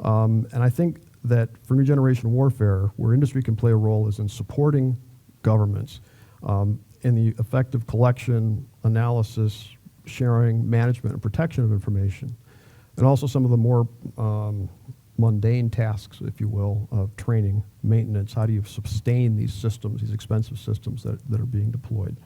And I think that for new generation warfare, where industry can play a role is in supporting governments in the effective collection, analysis, sharing, management, and protection of information, and also some of the more mundane tasks, if you will, of training, maintenance. How do you sustain these systems, these expensive systems that are being deployed?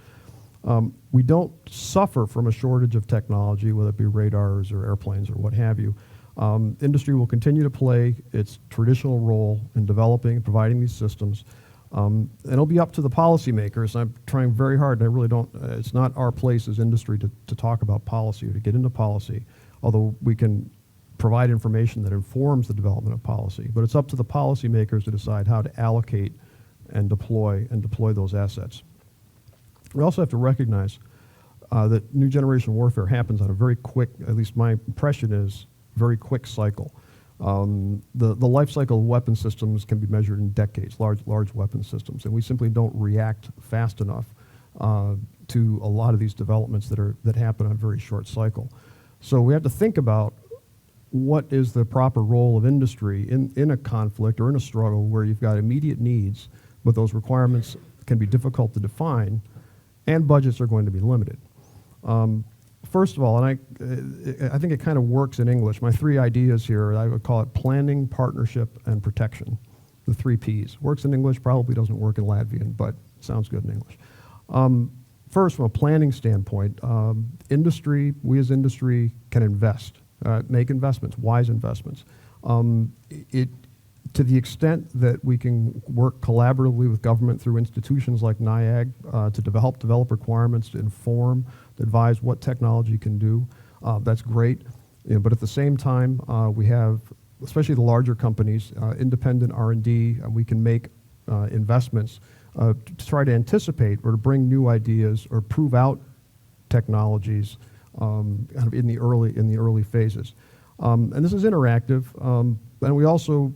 We don't suffer from a shortage of technology, whether it be radars or airplanes or what have you. Industry will continue to play its traditional role in developing and providing these systems. And it'll be up to the policymakers. I'm trying very hard, and I really don't, it's not our place as industry to talk about policy or to get into policy, although we can provide information that informs the development of policy. But it's up to the policymakers to decide how to allocate and deploy those assets. We also have to recognize that new generation warfare happens on a very quick, at least my impression is, very quick cycle. The life cycle of weapon systems can be measured in decades, large weapon systems, and we simply don't react fast enough to a lot of these developments that happen on a very short cycle. So we have to think about what is the proper role of industry in a conflict or in a struggle where you've got immediate needs, but those requirements can be difficult to define, and budgets are going to be limited. First of all, and I think it kind of works in English. My three ideas here, I would call it planning, partnership, and protection. The 3 Ps. Works in English, probably doesn't work in Latvian, but sounds good in English. first, from a planning standpoint, industry, we as industry can invest, make investments, wise investments. To the extent that we can work collaboratively with government through institutions like NIAG to help develop requirements, to inform, to advise what technology can do, that's great. But at the same time, we have, especially the larger companies, independent R&D, and we can make investments to try to anticipate or to bring new ideas or prove out technologies kind of in the early phases. And this is interactive, and we also,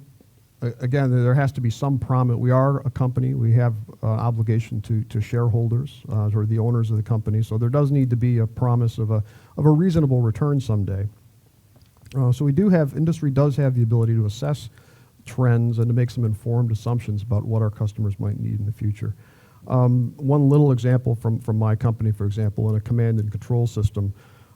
again, there has to be some promise. We are a company. We have obligation to shareholders or the owners of the company. So there does need to be a promise of a reasonable return someday. So we do have, industry does have the ability to assess trends and to make some informed assumptions about what our customers might need in the future. One little example from my company, for example, in a command and control system,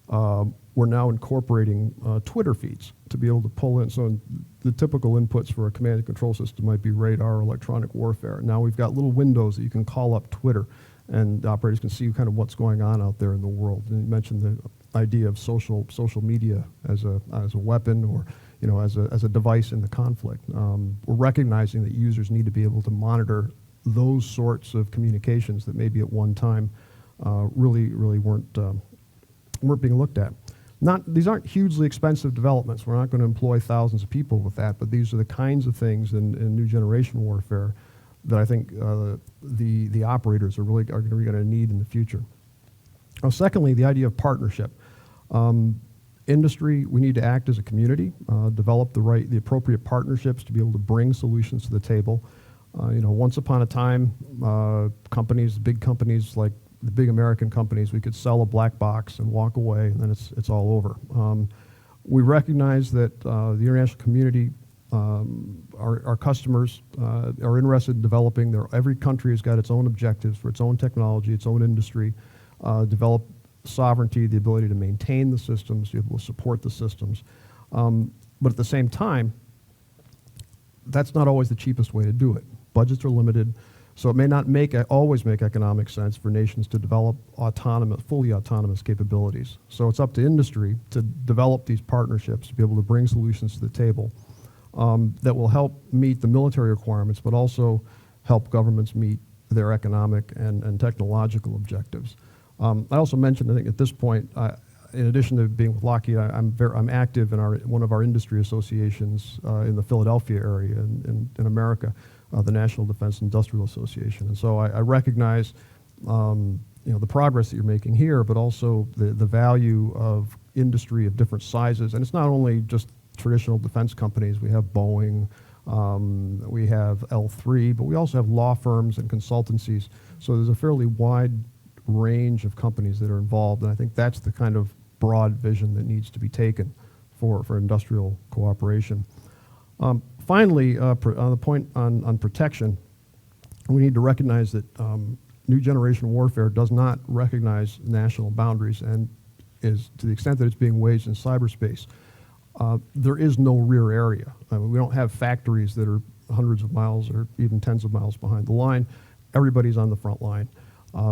we're now incorporating Twitter feeds to be able to pull in. So the typical inputs for a command and control system might be radar or electronic warfare. Now we've got little windows that you can call up Twitter, and the operators can see kind of what's going on out there in the world. And you mentioned the idea of social media as a weapon, or as a device in the conflict. We're recognizing that users need to be able to monitor those sorts of communications that maybe at one time really weren't being looked at. These aren't hugely expensive developments. We're not going to employ thousands of people with that, but these are the kinds of things in new generation warfare that I think the operators are going to need in the future. Secondly, the idea of partnership. Industry, we need to act as a community, develop the appropriate partnerships to be able to bring solutions to the table. Once upon a time, big companies like the big American companies, we could sell a black box and walk away, and then it's all over. We recognize that the international community, our customers are interested in developing every country has got its own objectives for its own technology, its own industry, develop sovereignty, the ability to maintain the systems, be able to support the systems. But at the same time, that's not always the cheapest way to do it. Budgets are limited. So it may not always make economic sense for nations to develop fully autonomous capabilities. So it's up to industry to develop these partnerships, to be able to bring solutions to the table that will help meet the military requirements, but also help governments meet their economic and technological objectives. I also mentioned, I think at this point, in addition to being with Lockheed, I'm active in one of our industry associations in the Philadelphia area in America. The National Defense Industrial Association. And so I recognize the progress that you're making here, but also the value of industry of different sizes. And it's not only just traditional defense companies. We have Boeing, we have L3, but we also have law firms and consultancies. So there's a fairly wide range of companies that are involved, and I think that's the kind of broad vision that needs to be taken for industrial cooperation. Finally, on the point on protection, we need to recognize that new generation warfare does not recognize national boundaries, and is, to the extent that it's being waged in cyberspace, there is no rear area. We don't have factories that are hundreds of miles or even tens of miles behind the line. Everybody's on the front line.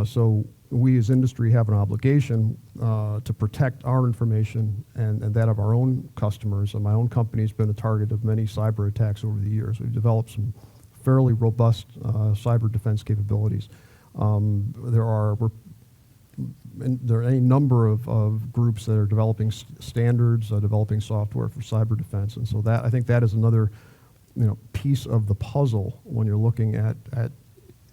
So we as industry have an obligation to protect our information and that of our own customers. And my own company's been a target of many cyber attacks over the years. We've developed some fairly robust cyber defense capabilities. There are any number of groups that are developing standards, developing software for cyber defense. And so I think that is another piece of the puzzle when you're looking at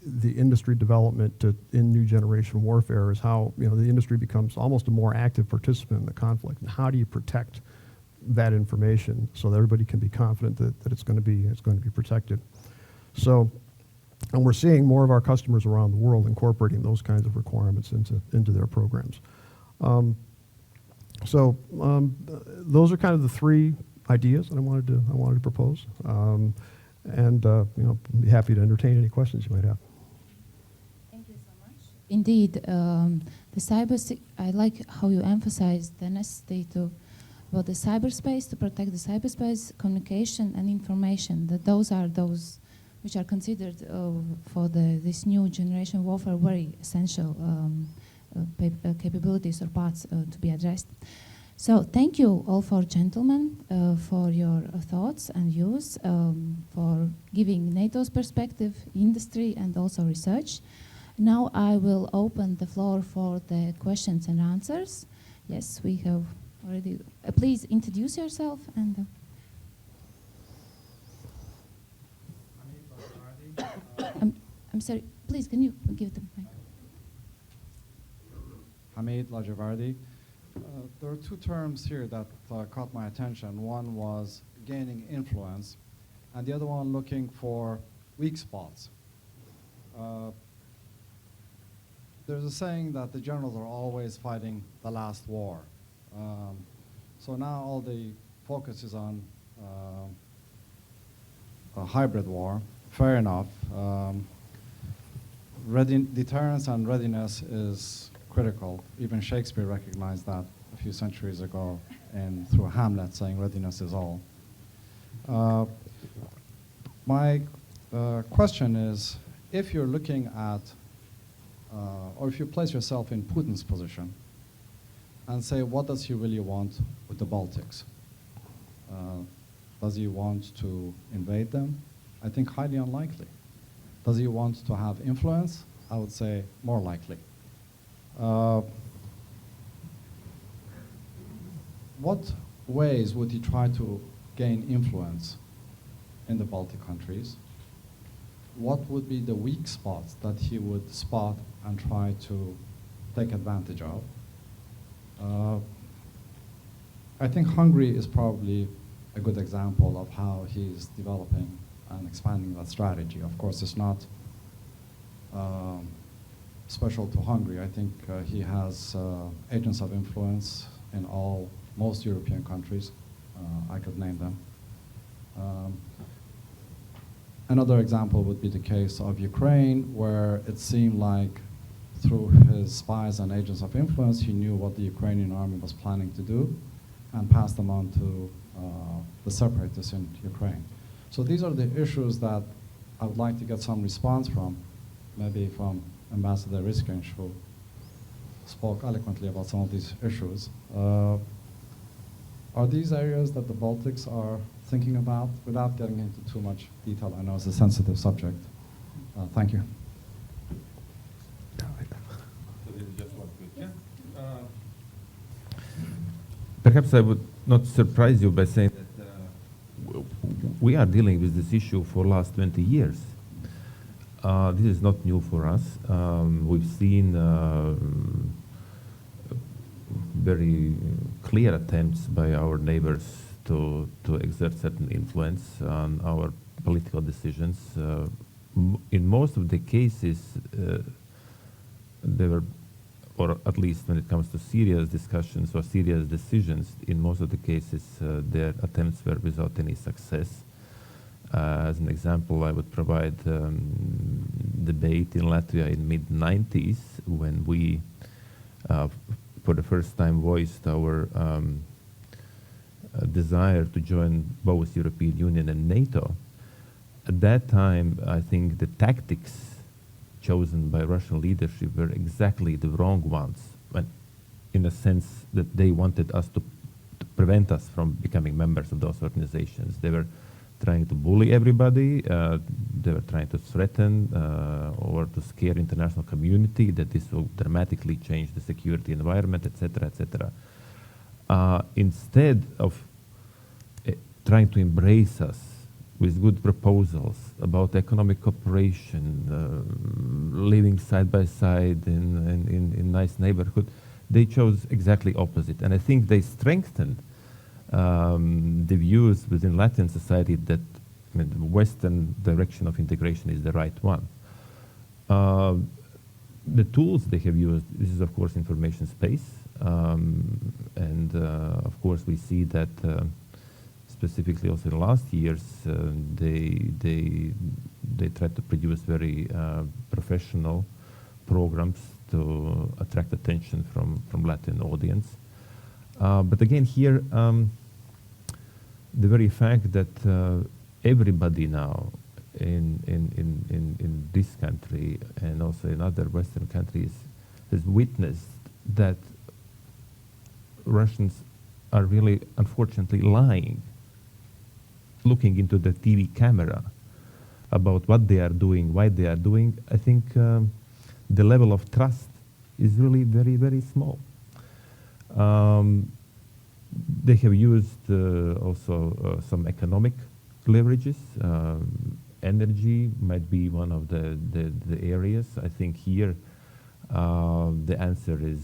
the industry development in new generation warfare, is how the industry becomes almost a more active participant in the conflict. And how do you protect that information so that everybody can be confident that it's going to be protected? So, and we're seeing more of our customers around the world incorporating those kinds of requirements into their programs. Those are kind of the three ideas that I wanted to propose. Be happy to entertain any questions you might have. Indeed, I like how you emphasize the necessity about the cyberspace, to protect the cyberspace, communication and information, that those are those which are considered for this new generation warfare very essential capabilities or parts to be addressed. So thank you all for gentlemen for your thoughts and views, for giving NATO's perspective, industry, and also research. Now I will open the floor for the questions and answers. Yes, we have already. Please introduce yourself and. I'm sorry. Please, can you give them mic? Hamid Lajavardi. There are two terms here that caught my attention. One was gaining influence, and the other one looking for weak spots. There's a saying that the generals are always fighting the last war. So now all the focus is on a hybrid war. Fair enough. Deterrence and readiness is critical. Even Shakespeare recognized that a few centuries ago through Hamlet, saying readiness is all. My question is, if you're looking at, or if you place yourself in Putin's position and say, what does he really want with the Baltics? Does he want to invade them? I think highly unlikely. Does he want to have influence? I would say more likely. What ways would he try to gain influence in the Baltic countries? What would be the weak spots that he would spot and try to take advantage of? I think Hungary is probably a good example of how he's developing and expanding that strategy. Of course, it's not special to Hungary. I think he has agents of influence in most European countries. I could name them. Another example would be the case of Ukraine, where it seemed like through his spies and agents of influence, he knew what the Ukrainian army was planning to do and passed them on to the separatists in Ukraine. So these are the issues that I would like to get some response from, maybe from Ambassador BÄRZINŠ, who spoke eloquently about some of these issues. Are these areas that the Baltics are thinking about, without getting into too much detail? I know it's a sensitive subject. Thank you. Perhaps I would not surprise you by saying that we are dealing with this issue for the last 20 years. This is not new for us. We've seen very clear attempts by our neighbors to exert certain influence on our political decisions. In most of the cases, they were, or at least when it comes to serious discussions or serious decisions, in most of the cases, their attempts were without any success. As an example, I would provide debate in Latvia in mid-90s when we, for the first time, voiced our desire to join both European Union and NATO. At that time, I think the tactics chosen by Russian leadership were exactly the wrong ones, in the sense that they wanted us to prevent us from becoming members of those organizations. They were trying to bully everybody, they were trying to threaten or to scare international community that this will dramatically change the security environment, etc., etc. Instead of trying to embrace us with good proposals about economic cooperation, living side by side in nice neighborhood, they chose exactly opposite. And I think they strengthened the views within Latvian society that the Western direction of integration is the right one. The tools they have used, this is of course information space, and of course we see that specifically also in the last years, they tried to produce very professional programs to attract attention from Latin audience. But again here, the very fact that everybody now in this country and also in other Western countries has witnessed that Russians are really, unfortunately, lying, looking into the TV camera about what they are doing, why they are doing, I think the level of trust is really very, very small. They have used also some economic leverages. Energy might be one of the areas. I think here the answer is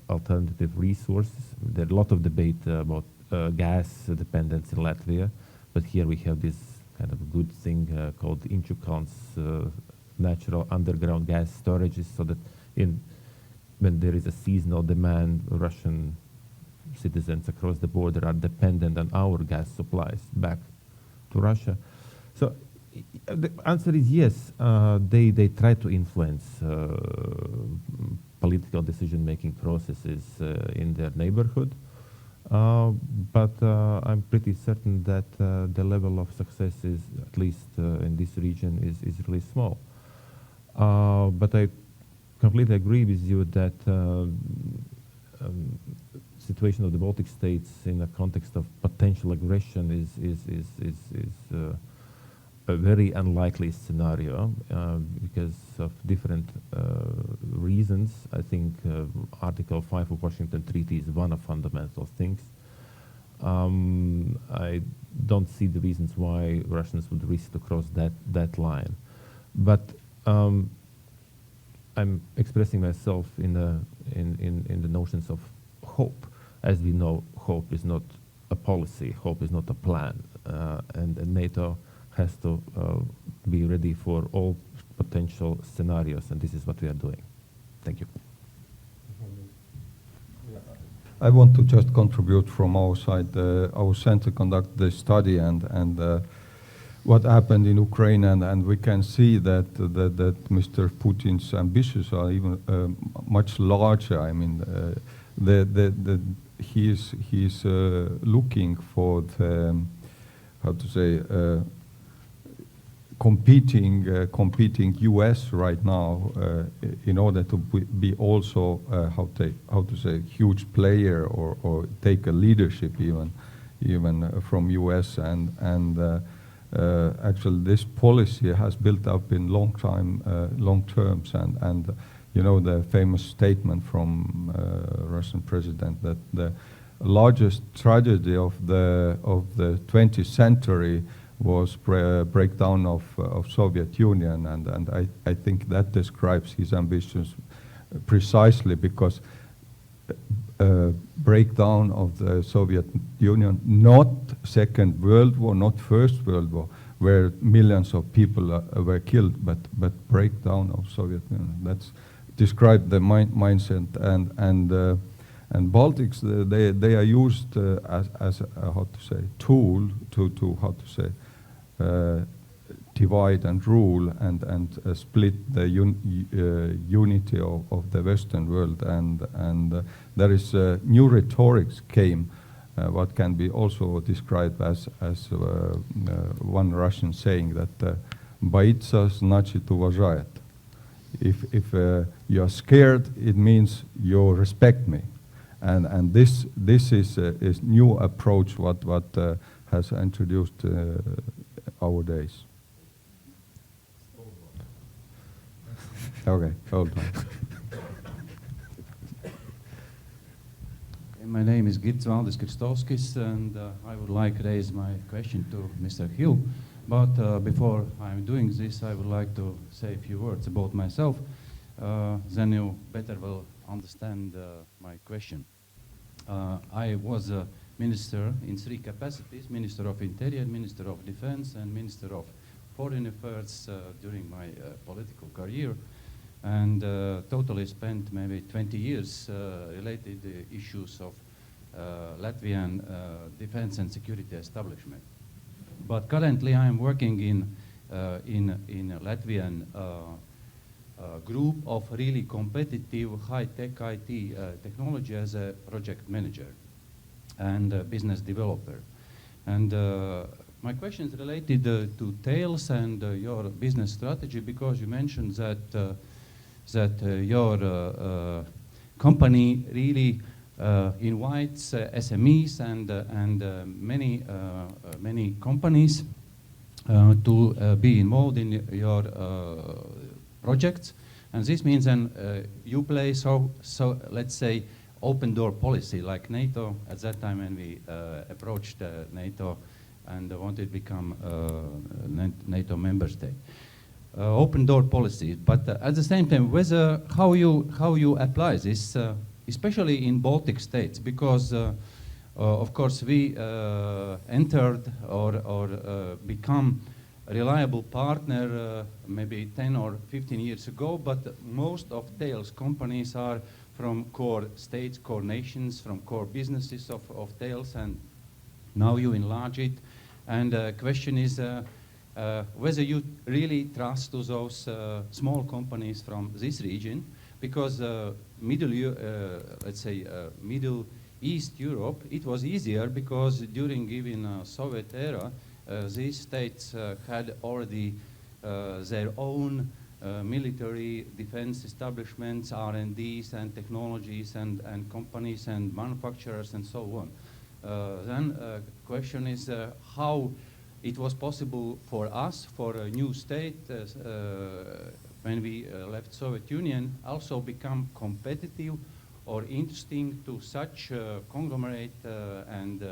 alternative resources. There's a lot of debate about gas dependence in Latvia, but here we have this kind of good thing called Inčukāns, natural underground gas storages, so that when there is a seasonal demand, Russian citizens across the border are dependent on our gas supplies back to Russia. So the answer is yes, they try to influence political decision-making processes in their neighborhood, but I'm pretty certain that the level of success is, at least in this region, is really small. But I completely agree with you that situation of the Baltic states in the context of potential aggression is a very unlikely scenario because of different reasons. I think Article 5 of Washington Treaty is one of fundamental things. I don't see the reasons why Russians would risk to cross that line. But I'm expressing myself in the notions of hope. As we know, hope is not a policy, hope is not a plan, and NATO has to be ready for all potential scenarios, and this is what we are doing. Thank you. I want to just contribute from our side. Our center conducted the study and what happened in Ukraine, and we can see that Mr. Putin's ambitions are even much larger. I mean, he's looking for the, how to say, competing U.S. right now in order to be also how to say huge player or take a leadership even from U.S. and actually this policy has built up in long terms and you know the famous statement from Russian president that the largest tragedy of the 20th century was breakdown of Soviet Union, and I think that describes his ambitions precisely, because breakdown of the Soviet Union, not Second World War, not First World War, where millions of people were killed, but breakdown of Soviet Union. That's described the mindset, and Baltics they are used as a how to say tool to how to say divide and rule and split the unity of the Western world, and there is new rhetorics came what can be also described as one Russian saying that "Боится, значит уважает." If you are scared, it means you respect me, and this is new approach what has introduced our days. Okay, hold on. My name is Valdis Kristovskis, and I would like to raise my question to Mr. Hill. But before I'm doing this, I would like to say a few words about myself. Then you better will understand my question. I was a minister in 3 capacities: Minister of Interior, Minister of Defense, and Minister of Foreign Affairs during my political career, and totally spent maybe 20 years related to issues of Latvian defense and security establishment. But currently I am working in a Latvian group of really competitive high-tech IT technology as a project manager and business developer. And my question is related to Tails and your business strategy, because you mentioned that that your company really invites SMEs and many companies to be involved in your projects, and this means then you play so let's say open door policy like NATO at that time when we approached NATO and wanted to become NATO member state. Open door policy, but at the same time, whether how you apply this, especially in Baltic states, because of course we entered or become a reliable partner maybe 10 or 15 years ago, but most of Thales companies are from core states, core nations, from core businesses of Thales, and now you enlarge it. And the question is whether you really trust to those small companies from this region, because let's say Middle East Europe, it was easier because during even Soviet era, these states had already their own military defense establishments, R&Ds and technologies and companies and manufacturers and so on. Then question is how it was possible for us, for a new state, when we left Soviet Union, also become competitive or interesting to such conglomerate and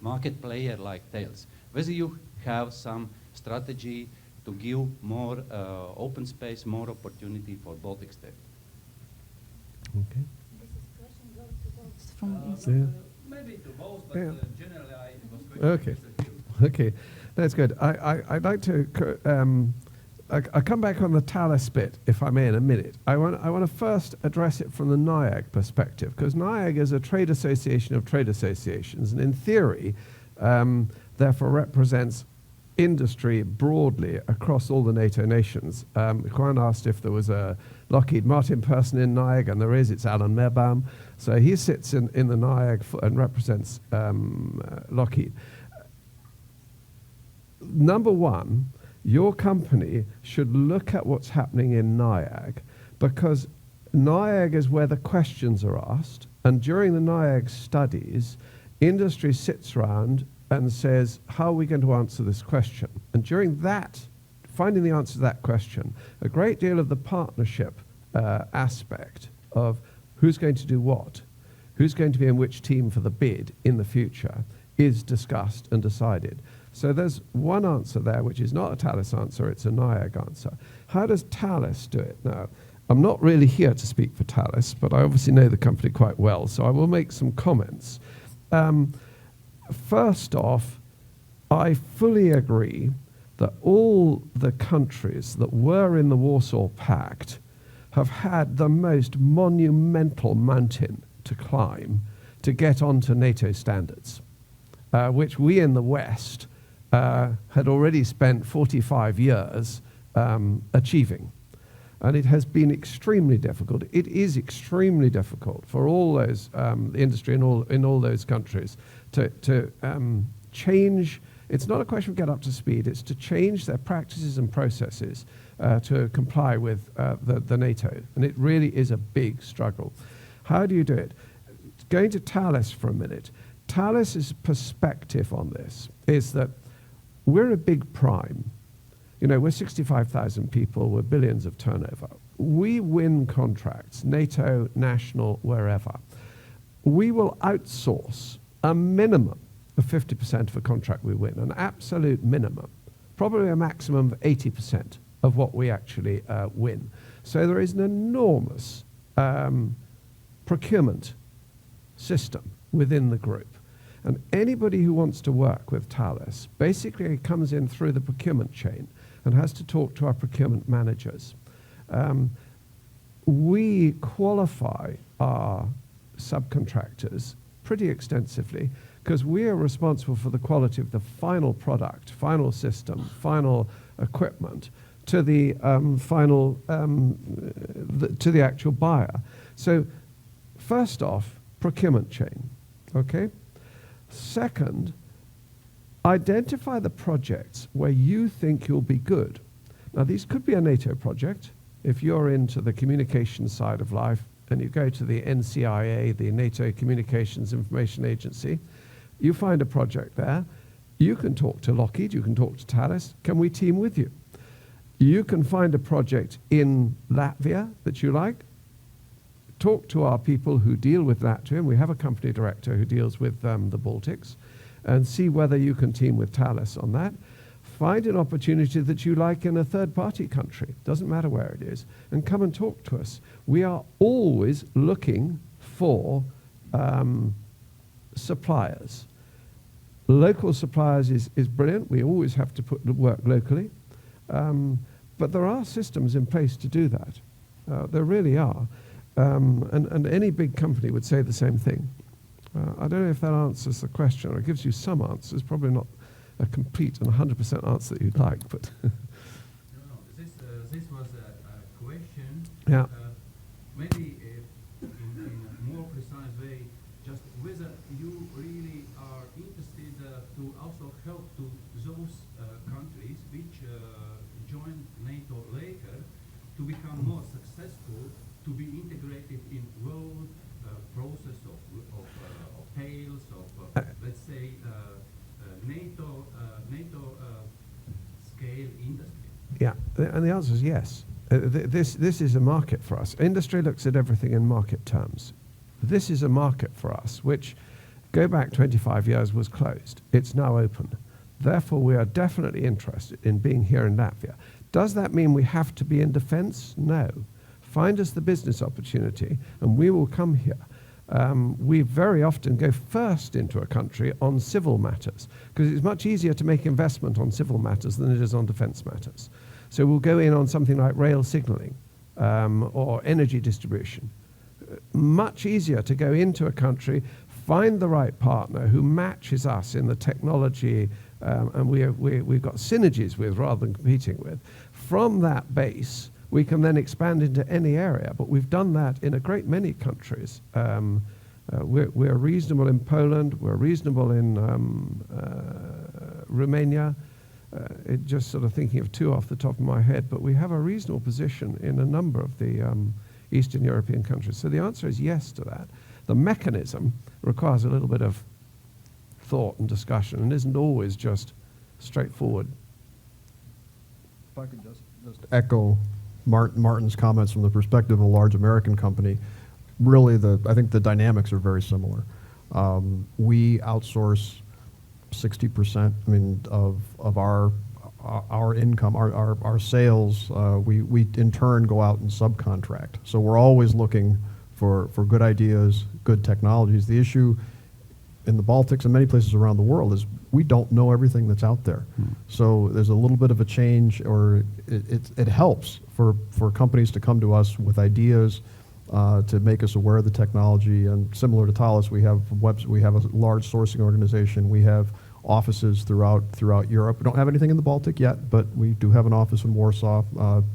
market player like Thales. Whether you have some strategy to give more open space, more opportunity for Baltic states. Okay. This question goes to both from Maybe to both, but generally I was questioning Okay. Mr. Hill. Okay, that's good. I'd like to I'll come back on the Thales bit, if I may, in a minute. I want to first address it from the NIAG perspective, because NIAG is a trade association of trade associations, and in theory, therefore represents industry broadly across all the NATO nations. Juan asked if there was a Lockheed Martin person in NIAG, and there is. It's Alan Meerbaum. So he sits in the NIAG and represents Lockheed. Number one, your company should look at what's happening in NIAG, because NIAG is where the questions are asked, and during the NIAG studies, industry sits around and says, how are we going to answer this question? And during that, finding the answer to that question, a great deal of the partnership aspect of who's going to do what, who's going to be in which team for the bid in the future, is discussed and decided. So there's one answer there, which is not a Thales answer, it's a NIAG answer. How does Thales do it? Now, I'm not really here to speak for Thales, but I obviously know the company quite well, so I will make some comments. First off, I fully agree that all the countries that were in the Warsaw Pact have had the most monumental mountain to climb to get onto NATO standards, which we in the West had already spent 45 years achieving. And it has been extremely difficult. It is extremely difficult for all those industry in all those countries to change. It's not a question of get up to speed. It's to change their practices and processes to comply with the NATO. And it really is a big struggle. How do you do it? Going to Thales for a minute. Thales's perspective on this is that we're a big prime. You know, we're 65,000 people, we're billions of turnover. We win contracts, NATO, national, wherever. We will outsource a minimum of 50% of a contract we win, an absolute minimum, probably a maximum of 80% of what we actually win. So there is an enormous procurement system within the group. And anybody who wants to work with Thales basically comes in through the procurement chain and has to talk to our procurement managers. We qualify our subcontractors pretty extensively because we are responsible for the quality of the final product, final system, final equipment to the to the actual buyer. So first off, procurement chain, okay? Second, identify the projects where you think you'll be good. Now, these could be a NATO project, if you're into the communications side of life and you go to the NCIA, the NATO Communications Information Agency, you find a project there, you can talk to Lockheed, you can talk to Thales, can we team with you? You can find a project in Latvia that you like, talk to our people who deal with Latvia, and we have a company director who deals with the Baltics, and see whether you can team with Thales on that. Find an opportunity that you like in a third-party country, doesn't matter where it is, and come and talk to us. We are always looking for suppliers. Local suppliers is brilliant. We always have to put the work locally. But there are systems in place to do that. There really are. And any big company would say the same thing. I don't know if that answers the question, or it gives you some answers, probably not a complete and 100% answer that you'd like, but... No, this was a question. Yeah. Maybe in a more precise way, just whether you really are interested to also help to those countries which join NATO later to become more successful, to be integrated in world process of tails of let's say NATO scale industry. Yeah, and the answer is yes. This is a market for us. Industry looks at everything in market terms. This is a market for us, which, go back 25 years, was closed. It's now open. Therefore, we are definitely interested in being here in Latvia. Does that mean we have to be in defense? No. Find us the business opportunity, and we will come here. We very often go first into a country on civil matters, because it's much easier to make investment on civil matters than it is on defense matters. So we'll go in on something like rail signaling or energy distribution. Much easier to go into a country, find the right partner who matches us in the technology and we've got synergies with rather than competing with. From that base, we can then expand into any area, but we've done that in a great many countries. We're reasonable in Poland, we're reasonable in Romania, just sort of thinking of two off the top of my head, but we have a reasonable position in a number of the Eastern European countries. So the answer is yes to that. The mechanism requires a little bit of thought and discussion and isn't always just straightforward. If I could just echo Martin's comments from the perspective of a large American company, really I think the dynamics are very similar. We outsource 60%, of our income, our sales, we in turn go out and subcontract. So we're always looking for good ideas, good technologies. The issue in the Baltics and many places around the world is we don't know everything that's out there. So there's a little bit of a change, or it helps for companies to come to us with ideas to make us aware of the technology. And similar to Thales, we have a large sourcing organization. We have offices throughout Europe. We don't have anything in the Baltic yet, but we do have an office in Warsaw,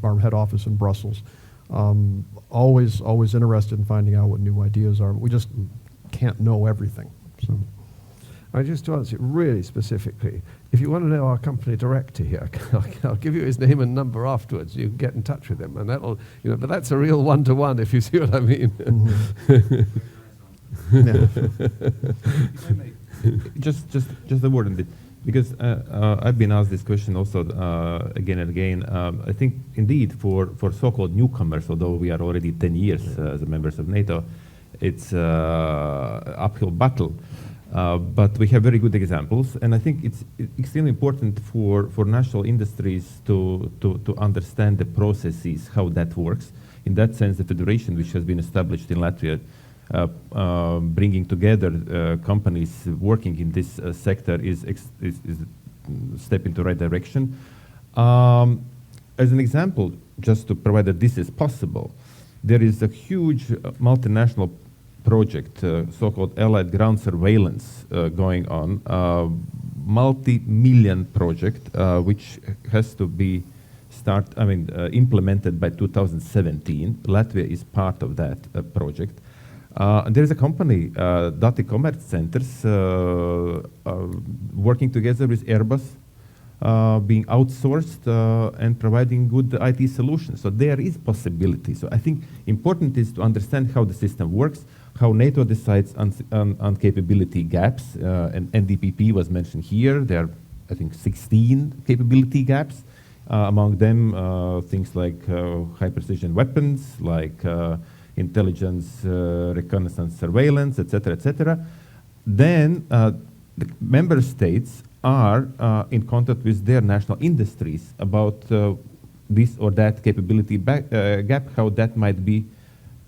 our head office in Brussels. Always interested in finding out what new ideas are. We just can't know everything. So, just to answer it really specifically, if you want to know our company director here, I'll give you his name and number afterwards. You can get in touch with him, and that'll, but that's a real one-to-one, if you see what I mean. If I may, just a word on it, because I've been asked this question also again and again. I think indeed for so-called newcomers, although we are already 10 years as members of NATO, it's an uphill battle. But we have very good examples, and I think it's extremely important for national industries to understand the processes, how that works. In that sense, the federation which has been established in Latvia, bringing together companies working in this sector is a step in the right direction. As an example, just to provide that this is possible, there is a huge multinational project, so-called Allied Ground Surveillance going on, multi-million project, which has to be implemented by 2017. Latvia is part of that project. There is a company, Dati Commerce Centers, working together with Airbus, being outsourced and providing good IT solutions. So there is possibility. So I think important is to understand how the system works, how NATO decides on capability gaps, and NDPP was mentioned here. There are, I think, 16 capability gaps. Among them, things like high precision weapons, like intelligence, reconnaissance, surveillance, etc., etc. Then the member states are in contact with their national industries about this or that capability gap, how that might be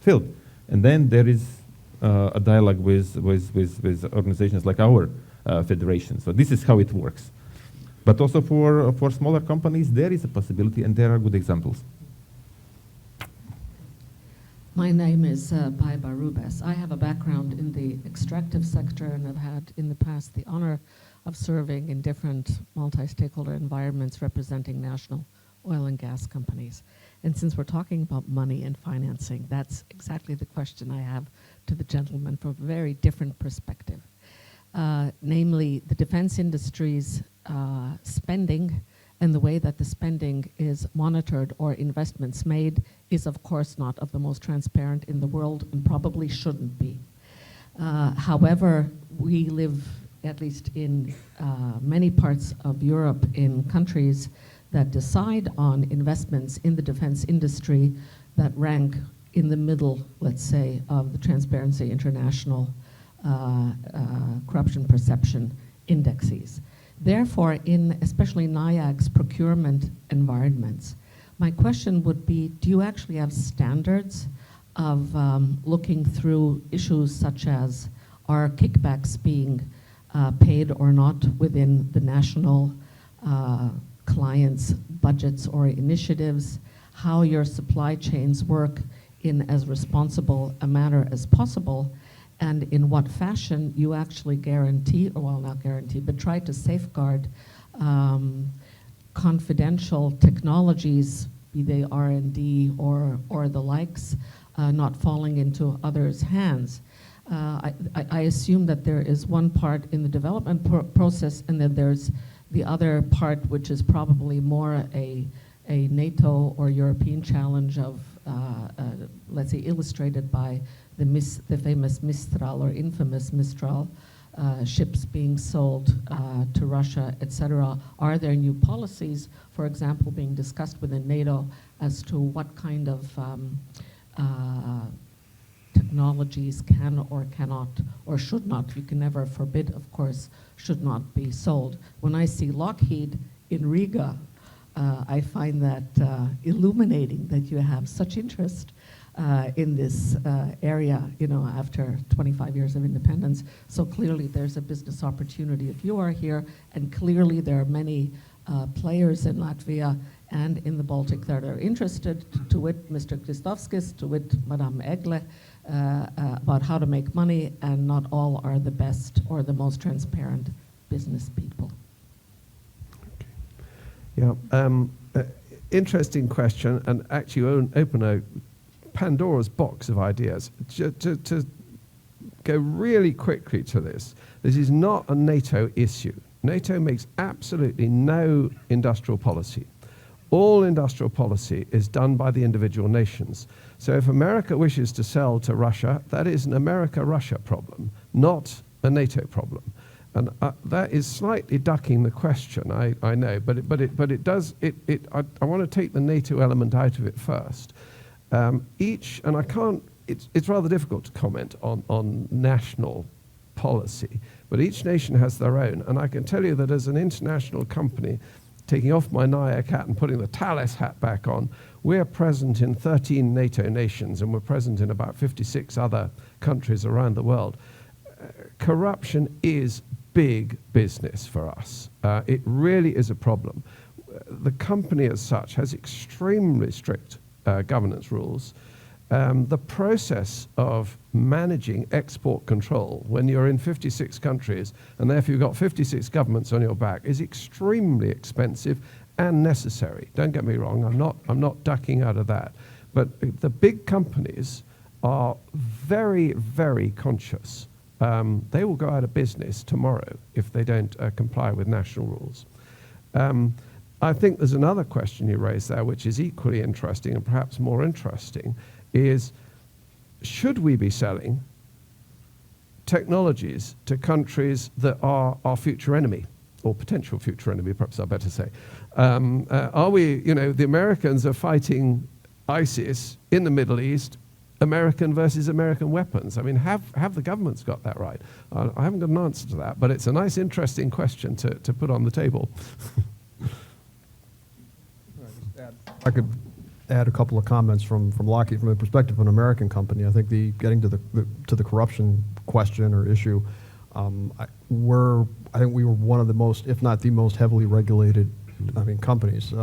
filled. And then there is a dialogue with organizations like our federation. So this is how it works. But also for smaller companies, there is a possibility, and there are good examples. My name is Aivar. I have a background in the extractive sector, and I've had in the past the honor of serving in different multi-stakeholder environments representing national oil and gas companies. And since we're talking about money and financing, that's exactly the question I have to the gentleman from a very different perspective. Namely, the defense industry's spending and the way that the spending is monitored or investments made is, of course, not of the most transparent in the world and probably shouldn't be. However, we live, at least in many parts of Europe, in countries that decide on investments in the defense industry that rank in the middle, let's say, of the Transparency International corruption perception indexes. Therefore, in especially NIAG's procurement environments, my question would be, do you actually have standards of looking through issues such as are kickbacks being paid or not within the national clients' budgets or initiatives, how your supply chains work in as responsible a manner as possible, and in what fashion you actually guarantee, or well, not guarantee, but try to safeguard confidential technologies, be they R&D or the likes, not falling into others' hands. I assume that there is one part in the development process, and then there's the other part, which is probably more a NATO or European challenge of, let's say, illustrated by the famous Mistral or infamous Mistral ships being sold to Russia, etc. Are there new policies, for example, being discussed within NATO as to what kind of technologies can or cannot or should not, you can never forbid, of course, should not be sold? When I see Lockheed in Riga, I find that illuminating that you have such interest in this area, you know, after 25 years of independence. So clearly there's a business opportunity if you are here, and clearly there are many players in Latvia and in the Baltic that are interested, to wit Mr. Kristovskis, to wit Madame Egle, about how to make money, and not all are the best or the most transparent business people. Yeah, interesting question, and actually open a Pandora's box of ideas. To go really quickly to this is not a NATO issue. NATO makes absolutely no industrial policy. All industrial policy is done by the individual nations. So if America wishes to sell to Russia, that is an America-Russia problem, not a NATO problem. And that is slightly ducking the question, I know, but it does. I want to take the NATO element out of it first. And I can't. It's rather difficult to comment on national policy, but each nation has their own. And I can tell you that as an international company, taking off my NIAG hat and putting the Thales hat back on, we're present in 13 NATO nations, and we're present in about 56 other countries around the world. Corruption is big business for us. It really is a problem. The company as such has extremely strict governance rules. The process of managing export control when you're in 56 countries, and therefore you've got 56 governments on your back, is extremely expensive and necessary. Don't get me wrong, I'm not ducking out of that. But the big companies are very, very conscious. They will go out of business tomorrow if they don't comply with national rules. I think there's another question you raised there, which is equally interesting and perhaps more interesting, is should we be selling technologies to countries that are our future enemy, or potential future enemy, perhaps I better say? Are we, the Americans are fighting ISIS in the Middle East, American versus American weapons. I mean, have the governments got that right? I haven't got an answer to that, but it's a nice, interesting question to put on the table. I could add a couple of comments from Lockheed from the perspective of an American company. I think getting to the corruption question or issue, I think we were one of the most, if not the most heavily regulated, companies,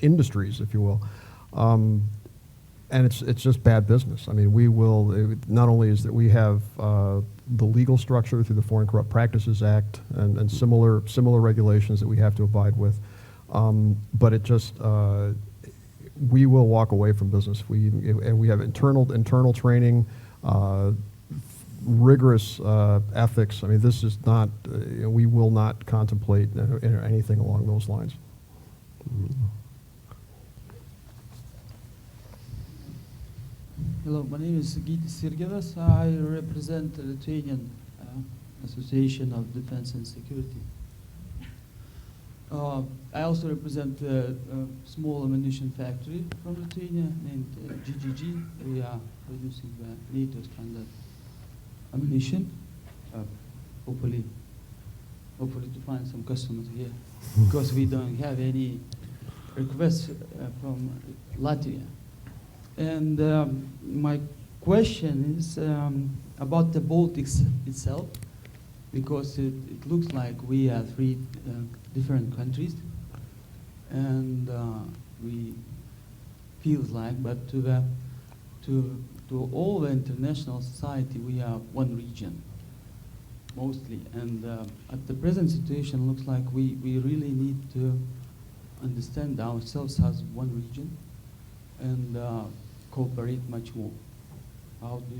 industries, if you will. And it's just bad business. I mean, not only is that we have the legal structure through the Foreign Corrupt Practices Act and similar regulations that we have to abide with, but it just, we will walk away from business. And we have internal training, rigorous ethics. I mean, this is not, we will not contemplate anything along those lines. Hello, my name is Gytis Sirgevas. I represent the Lithuanian Association of Defense and Security. I also represent a small ammunition factory from Lithuania named GGG. We are producing the NATO standard ammunition. Hopefully to find some customers here, because we don't have any requests from Latvia. And my question is about the Baltics itself, because it looks like we are three different countries, and we feels like, but to all the international society, we are one region, mostly. And at the present situation, looks like we really need to understand ourselves as one region and cooperate much more. How do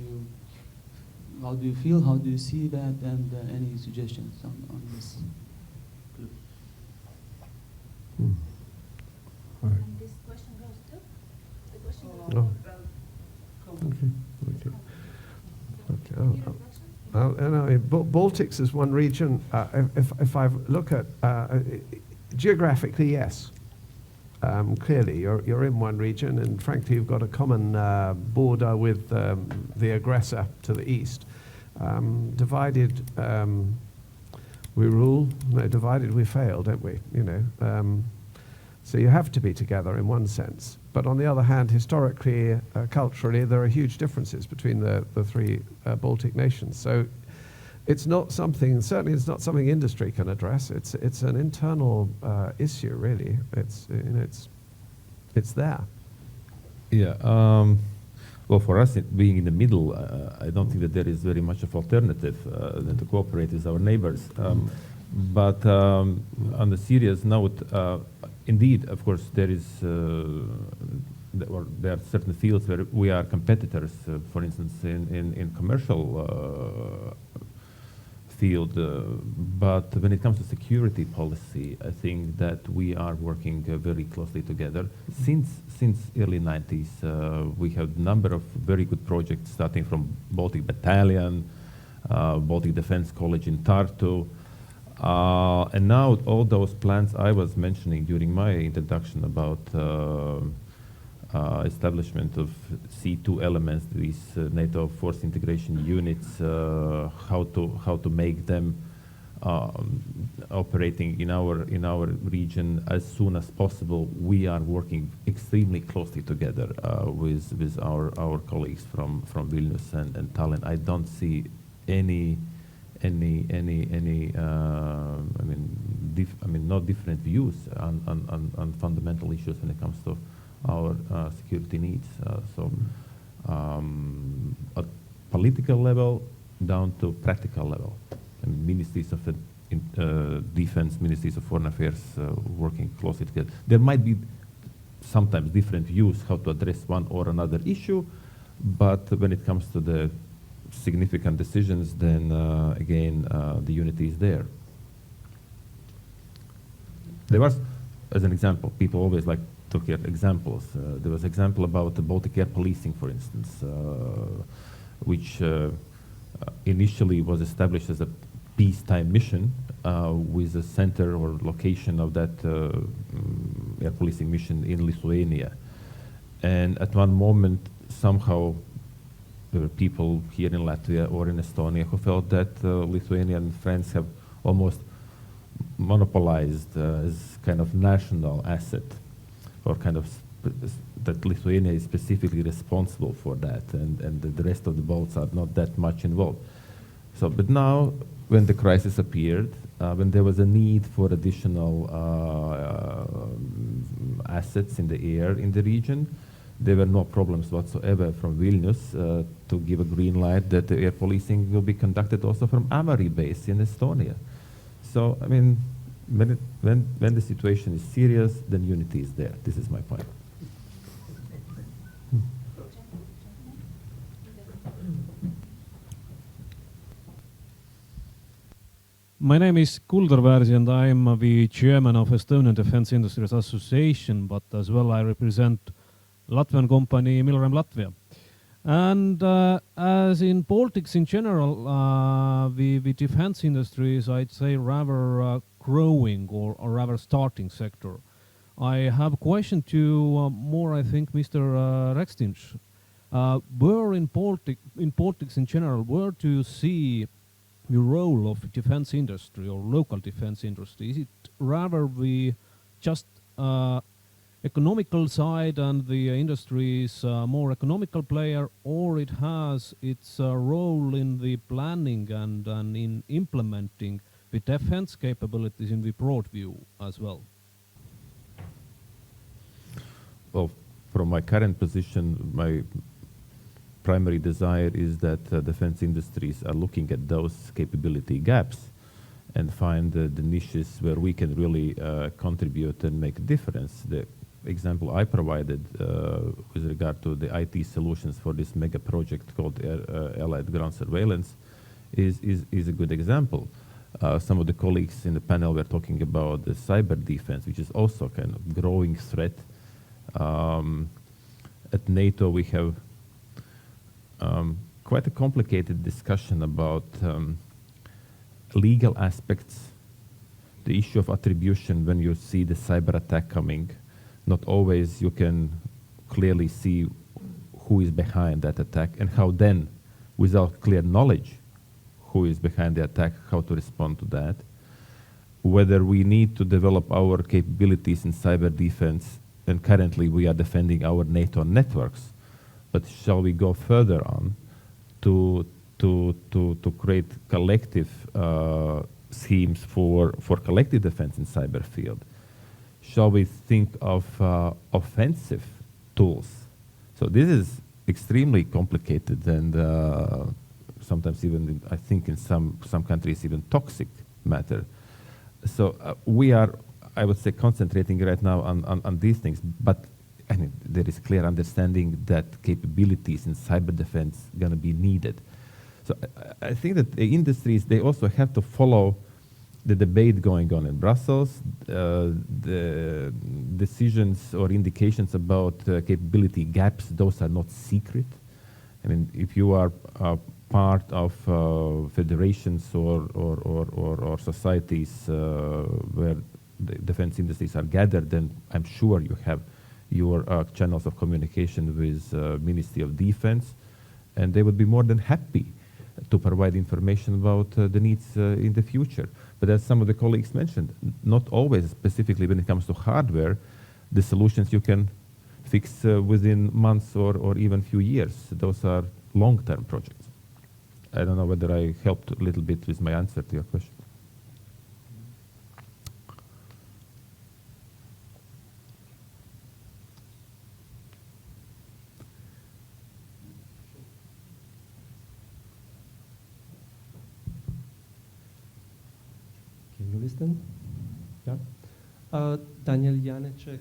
you feel? How do you see that? And any suggestions on this? And this question goes to the question. Baltics is one region. If I look at geographically, yes. Clearly, you're in one region, and frankly, you've got a common border with the aggressor to the east. Divided, we rule. No, divided, we fail, don't we? So you have to be together in one sense. But on the other hand, historically, culturally, there are huge differences between the three Baltic nations. So it's not something, certainly it's not something industry can address. It's an internal issue, really. It's there. Yeah. Well, for us, being in the middle, I don't think that there is very much of alternative than to cooperate with our neighbors. But on the serious note, indeed, of course, there are certain fields where we are competitors. For instance, in commercial field, but when it comes to security policy, I think that we are working very closely together. Since early 90s, we have a number of very good projects, starting from Baltic Battalion, Baltic Defense College in Tartu, and now all those plans I was mentioning during my introduction about establishment of C2 elements, these NATO force integration units, how to make them operating in our region as soon as possible. We are working extremely closely together with our colleagues from Vilnius and Tallinn. I don't see any not different views on fundamental issues when it comes to our security needs. At political level down to practical level, and ministries of defense, ministries of foreign affairs working closely together. There might be sometimes different views how to address one or another issue, but when it comes to the significant decisions, then again the unity is there. There was, as an example, people always like to get examples. There was an example about the Baltic air policing, for instance, which initially was established as a peacetime mission with a center or location of that air policing mission in Lithuania. And at one moment, somehow, there were people here in Latvia or in Estonia who felt that Lithuanian friends have almost monopolized as kind of national asset, or kind of that Lithuania is specifically responsible for that, and the rest of the boats are not that much involved. So, but now, when the crisis appeared, when there was a need for additional assets in the air in the region, there were no problems whatsoever from Vilnius to give a green light that the air policing will be conducted also from Amari base in Estonia. So, I mean, when the situation is serious, then unity is there. This is my point. My name is Kuldar Värsi and I am the chairman of Estonian Defense Industries Association, but as well I represent Latvian company Milrem Latvia. And as in Baltics in general, the defense industry is, I'd say, rather growing or rather starting sector. I have a question to more, I think, Mr. RIEKSTINŠ. Where in Baltics in general, where do you see the role of defense industry or local defense industry? Is it rather the just economical side and the industry is a more economical player, or it has its role in the planning and in implementing the defense capabilities in the broad view as well? Well, from my current position, my primary desire is that defense industries are looking at those capability gaps and find the niches where we can really contribute and make a difference. The example I provided with regard to the IT solutions for this mega project called Allied Ground Surveillance is a good example. Some of the colleagues in the panel were talking about the cyber defense, which is also kind of growing threat. At NATO, we have quite a complicated discussion about legal aspects, the issue of attribution when you see the cyber attack coming. Not always you can clearly see who is behind that attack and how then, without clear knowledge who is behind the attack, how to respond to that. Whether we need to develop our capabilities in cyber defense, and currently we are defending our NATO networks, but shall we go further on to create collective schemes for collective defense in cyber field? Shall we think of offensive tools? So this is extremely complicated and sometimes even, I think in some countries, even toxic matter. So we are, I would say, concentrating right now on these things, but I mean, there is clear understanding that capabilities in cyber defense are going to be needed. So I think that the industries, they also have to follow the debate going on in Brussels, the decisions or indications about capability gaps, those are not secret. I mean, if you are part of federations or societies where the defense industries are gathered, then I'm sure you have your channels of communication with Ministry of Defense, and they would be more than happy to provide information about the needs in the future. But as some of the colleagues mentioned, not always, specifically when it comes to hardware, the solutions you can fix within months or even few years. Those are long-term projects. I don't know whether I helped a little bit with my answer to your question. Can you listen? Yeah. Daniel Janecek,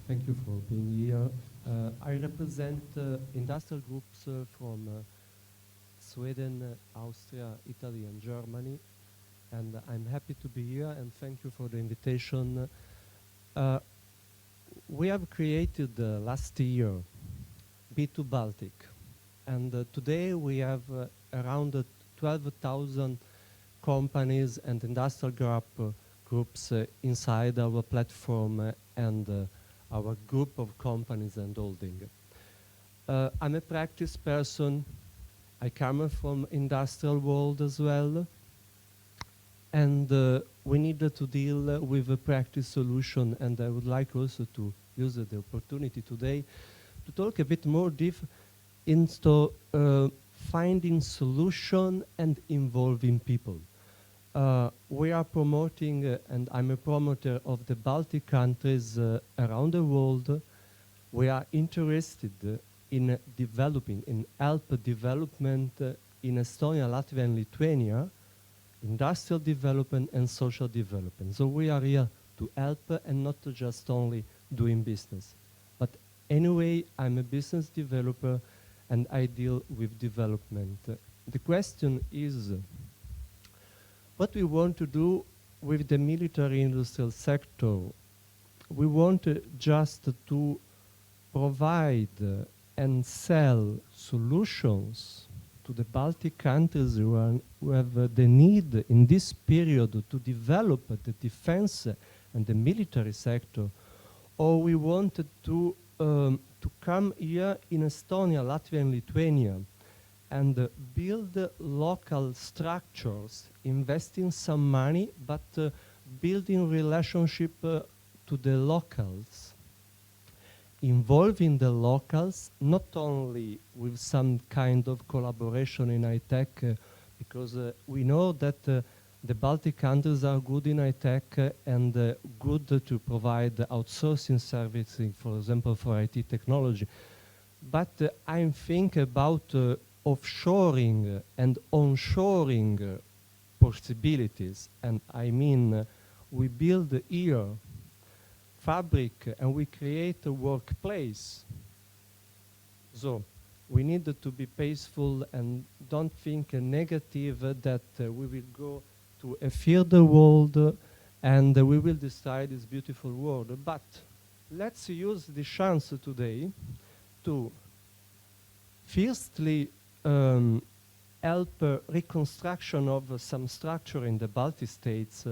thank you for being here. I represent industrial groups from Sweden, Austria, Italy, and Germany, and I'm happy to be here, and thank you for the invitation We have created last year B2 Baltic, and today we have around 12,000 companies and industrial groups inside our platform and our group of companies and holding. I'm a practice person. I come from industrial world as well, and we need to deal with a practice solution. And I would like also to use the opportunity today to talk a bit more into finding solution and involving people. We are promoting, and I'm a promoter of the Baltic countries around the world. We are interested in developing, in help development in Estonia, Latvia, and Lithuania, industrial development and social development. So we are here to help and not to just only doing business. But anyway, I'm a business developer and I deal with development. The question is, what we want to do with the military industrial sector? We want just to provide and sell solutions to the Baltic countries who have the need in this period to develop the defense and the military sector, or we wanted to come here in Estonia, Latvia, and Lithuania and build local structures, investing some money, but building relationship to the locals, involving the locals, not only with some kind of collaboration in high-tech, because we know that the Baltic countries are good in high-tech and good to provide outsourcing services, for example, for IT technology. But I'm thinking about offshoring and onshoring possibilities. And I mean, we build here fabric and we create a workplace. So we need to be peaceful and don't think negative that we will go to a further world and we will destroy this beautiful world. But let's use the chance today to firstly help reconstruction of some structure in the Baltic states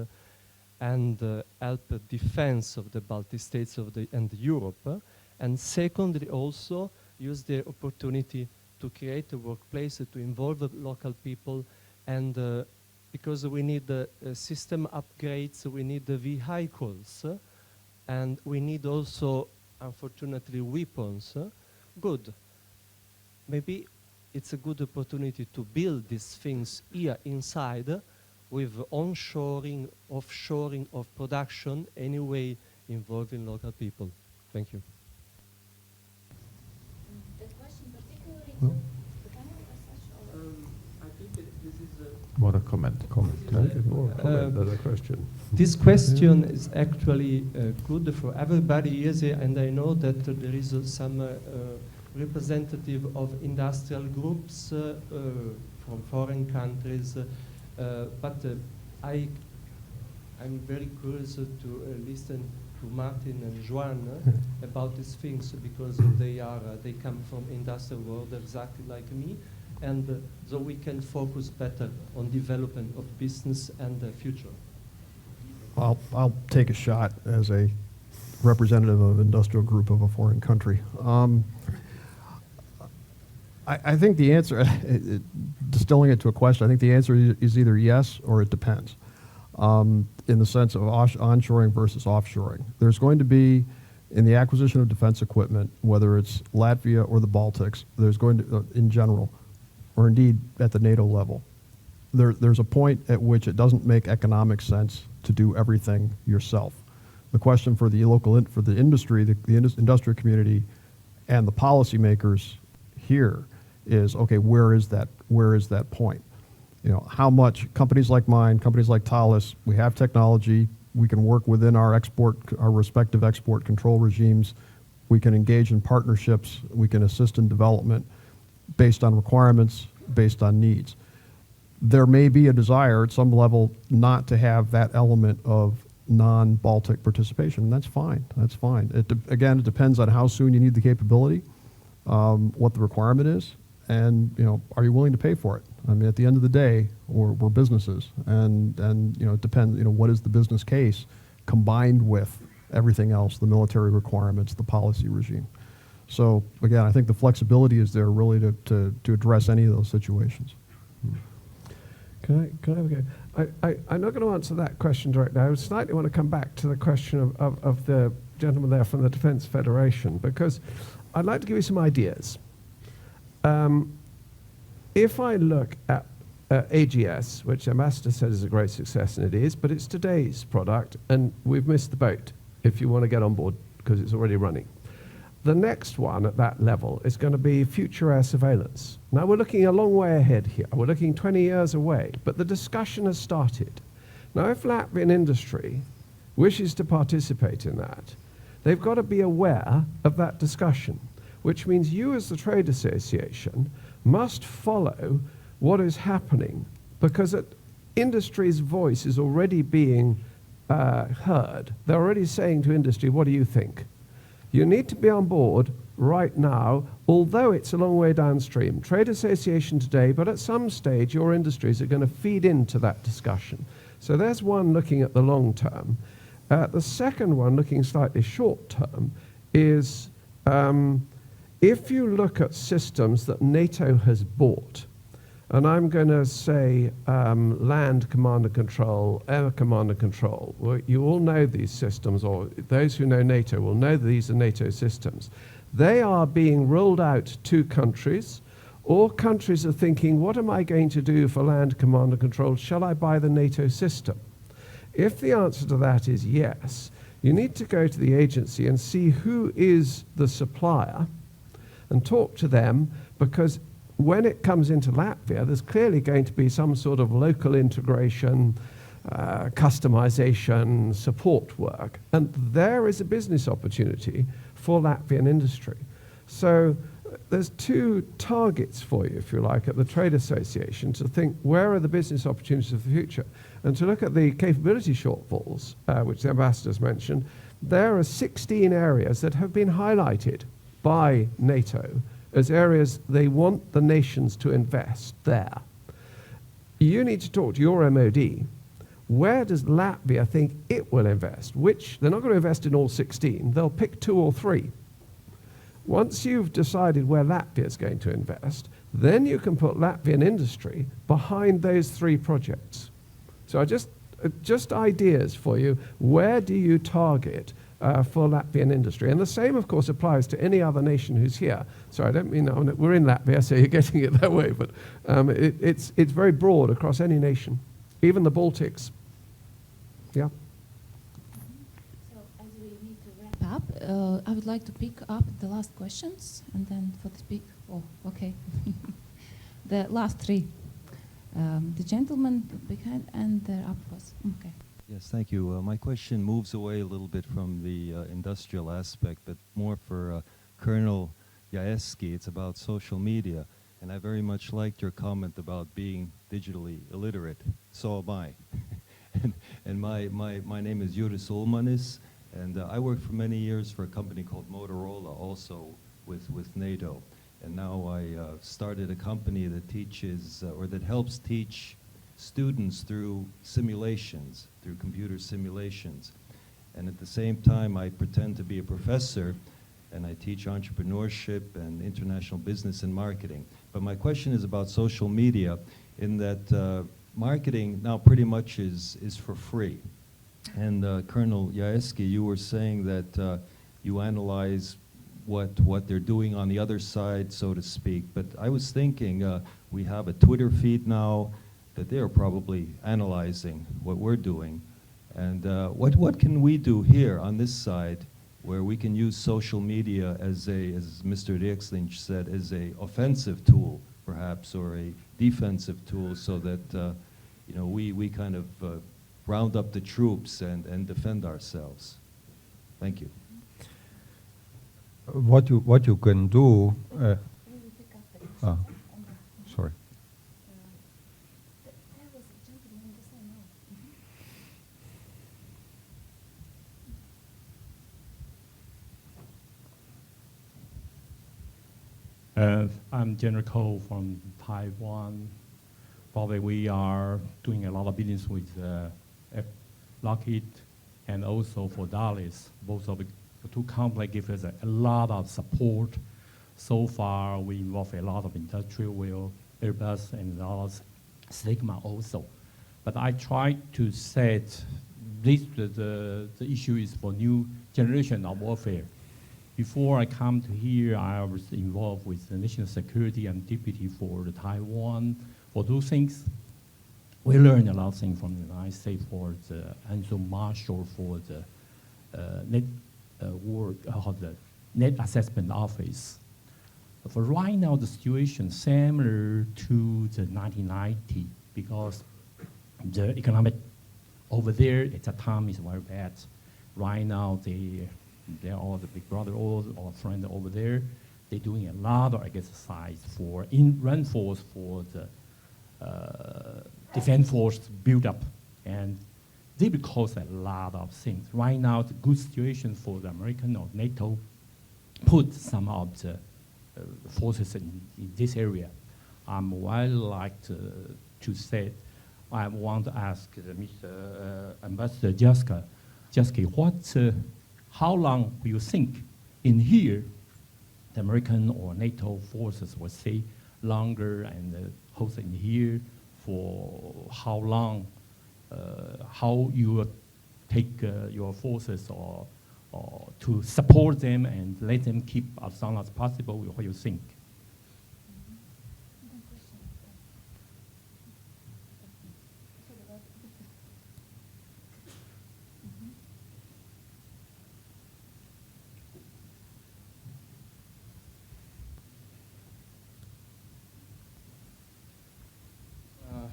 and help defense of the Baltic states and Europe. And secondly, also use the opportunity to create a workplace to involve local people, and because we need system upgrades, we need the vehicles, and we need also, unfortunately, weapons. Good. Maybe it's a good opportunity to build these things here inside with onshoring, offshoring of production, anyway involving local people. Thank you. The question particularly to the panel as such? I think this is What a comment. More comment than a question. This question is actually good for everybody here, and I know that there is some representative of industrial groups from foreign countries, but I'm very curious to listen to Martin and Juan about these things, because they come from industrial world exactly like me, and so we can focus better on development of business and the future. I'll take a shot as a representative of industrial group of a foreign country. I think the answer, distilling it to a question, I think the answer is either yes or it depends, in the sense of onshoring versus offshoring. There's going to be, in the acquisition of defense equipment, whether it's Latvia or the Baltics, there's going to, in general, or indeed at the NATO level, there's a point at which it doesn't make economic sense to do everything yourself. The question for the local, for the industry, the industrial community, and the policymakers here is, okay, where is that point? You know, how much companies like mine, companies like Thales, we have technology, we can work within our respective export control regimes, we can engage in partnerships, we can assist in development based on requirements, based on needs. There may be a desire at some level not to have that element of non-Baltic participation. That's fine. That's fine. Again, it depends on how soon you need the capability, what the requirement is, and are you willing to pay for it? I mean, at the end of the day, we're businesses, and it depends. What is the business case combined with everything else, the military requirements, the policy regime. So again, I think the flexibility is there really to address any of those situations. Can I have a go? I'm not going to answer that question directly. I slightly want to come back to the question of the gentleman there from the Defence Federation, because I'd like to give you some ideas. If I look at AGS, which Ambassador said is a great success, and it is, but it's today's product, and we've missed the boat if you want to get on board because it's already running. The next one at that level is going to be future air surveillance. Now we're looking a long way ahead here. We're looking 20 years away, but the discussion has started. Now if Latvian industry wishes to participate in that, they've got to be aware of that discussion, which means you as the trade association must follow what is happening, because industry's voice is already being heard. They're already saying to industry, what do you think? You need to be on board right now, although it's a long way downstream. Trade association today, but at some stage your industries are going to feed into that discussion. So there's one looking at the long term. The second one, looking slightly short term, is if you look at systems that NATO has bought, and I'm going to say land command and control, air command and control. Well, you all know these systems, or those who know NATO will know these are NATO systems. They are being rolled out to countries, or countries are thinking, what am I going to do for land command and control? Shall I buy the NATO system? If the answer to that is yes, you need to go to the agency and see who is the supplier and talk to them, because when it comes into Latvia, there's clearly going to be some sort of local integration, customization, support work. And there is a business opportunity for Latvian industry. So there's two targets for you, if you like, at the Trade Association to think where are the business opportunities of the future, and to look at the capability shortfalls, which the ambassadors mentioned. There are 16 areas that have been highlighted by NATO as areas they want the nations to invest there. You need to talk to your MOD. Where does Latvia think it will invest? Which, they're not going to invest in all 16, they'll pick 2 or 3. Once you've decided where Latvia is going to invest, then you can put Latvian industry behind those 3 projects. So just ideas for you. Where do you target for Latvian industry? And the same, of course, applies to any other nation who's here. So I don't mean, we're in Latvia, so you're getting it that way, but it's very broad across any nation, even the Baltics. Yeah. So as we need to wrap up, I would like to pick up the last questions, and then for the speak. Oh, okay. The last 3. The gentleman behind and the upwards. Okay. Yes, thank you. My question moves away a little bit from the industrial aspect, but more for Colonel JAESKI. It's about social media, and I very much liked your comment about being digitally illiterate. So am I. and my name is Jānis, and I worked for many years for a company called Moderator, also with NATO. And now I started a company that teaches, or that helps teach students through simulations, through computer simulations. And at the same time, I pretend to be a professor, and I teach entrepreneurship and international business and marketing. But my question is about social media, in that marketing now pretty much is for free. And Colonel JAESKI, you were saying that you analyze what they're doing on the other side, so to speak. But I was thinking, we have a Twitter feed now that they're probably analyzing what we're doing. And what can we do here on this side where we can use social media as Mr. RIEKSTINŠ said, as a offensive tool, perhaps, or a defensive tool, so that we kind of round up the troops and defend ourselves? Thank you. What you can do. Sorry. I'm General Ko from Taiwan. Probably we are doing a lot of business with Lockheed and also for Dallas. Both of the two companies give us a lot of support. So far, we involve a lot of industrial will, Airbus and others, Sigma also. But I try to set this, the issue is for new generation of warfare. Before I come to here, I was involved with the national security and deputy for the Taiwan. For those things, we learned a lot of things from the United States for the Angel Marshall for the net the net assessment office. For right now, the situation similar to the 1990 because the economic over there at that time is very bad. Right now, they're all the big brother, all friends over there. They're doing a lot of exercise for reinforce for the defense force build up, and they will cause a lot of things. Right now, the good situation for the American or NATO put some of the forces in this area. Well like to say, I want to ask Mr. Ambassador JAESKI, how long will you think in here the American or NATO forces will stay longer and host in here for how long? How you will take your forces or to support them and let them keep as long as possible? What do you think?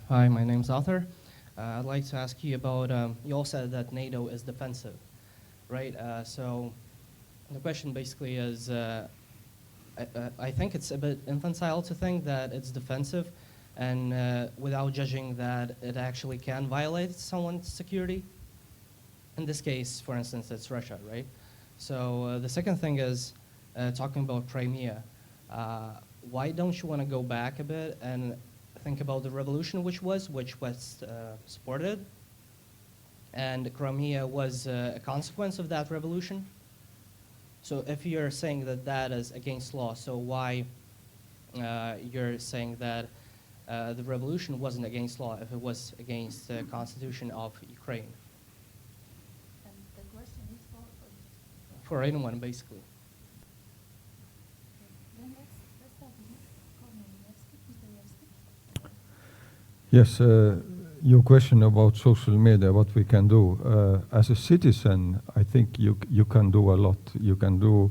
Hi, my name's Arthur. I'd like to ask you about, you all said that NATO is defensive, right? So the question basically is, I think it's a bit infantile to think that it's defensive and without judging that it actually can violate someone's security. In this case, for instance, it's Russia, right? So the second thing is, talking about Crimea, why don't you want to go back a bit and think about the revolution which was supported, and Crimea was a consequence of that revolution. So if you're saying that that is against law, so why you're saying that the revolution wasn't against law if it was against the constitution of Ukraine? And the question is for anyone, basically. Then let's start with Yes, your question about social media, what we can do. As a citizen, I think you can do a lot. You can do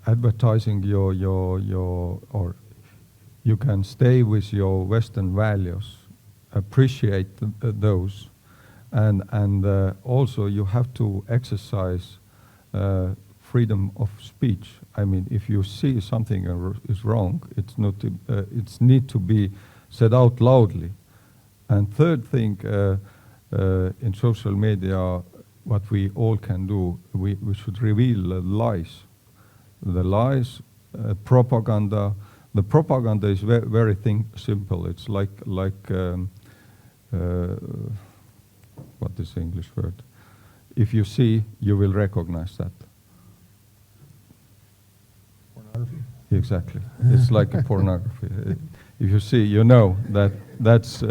advertising or you can stay with your Western values, appreciate those, and also you have to exercise freedom of speech. I mean, if you see something is wrong, it's need to be said out loudly. And third thing, in social media, what we all can do, we should reveal the lies. The lies, propaganda. The propaganda is very simple. It's like what is the English word? If you see, you will recognize that. Pornography? Exactly. It's like a pornography. If you see, you know that's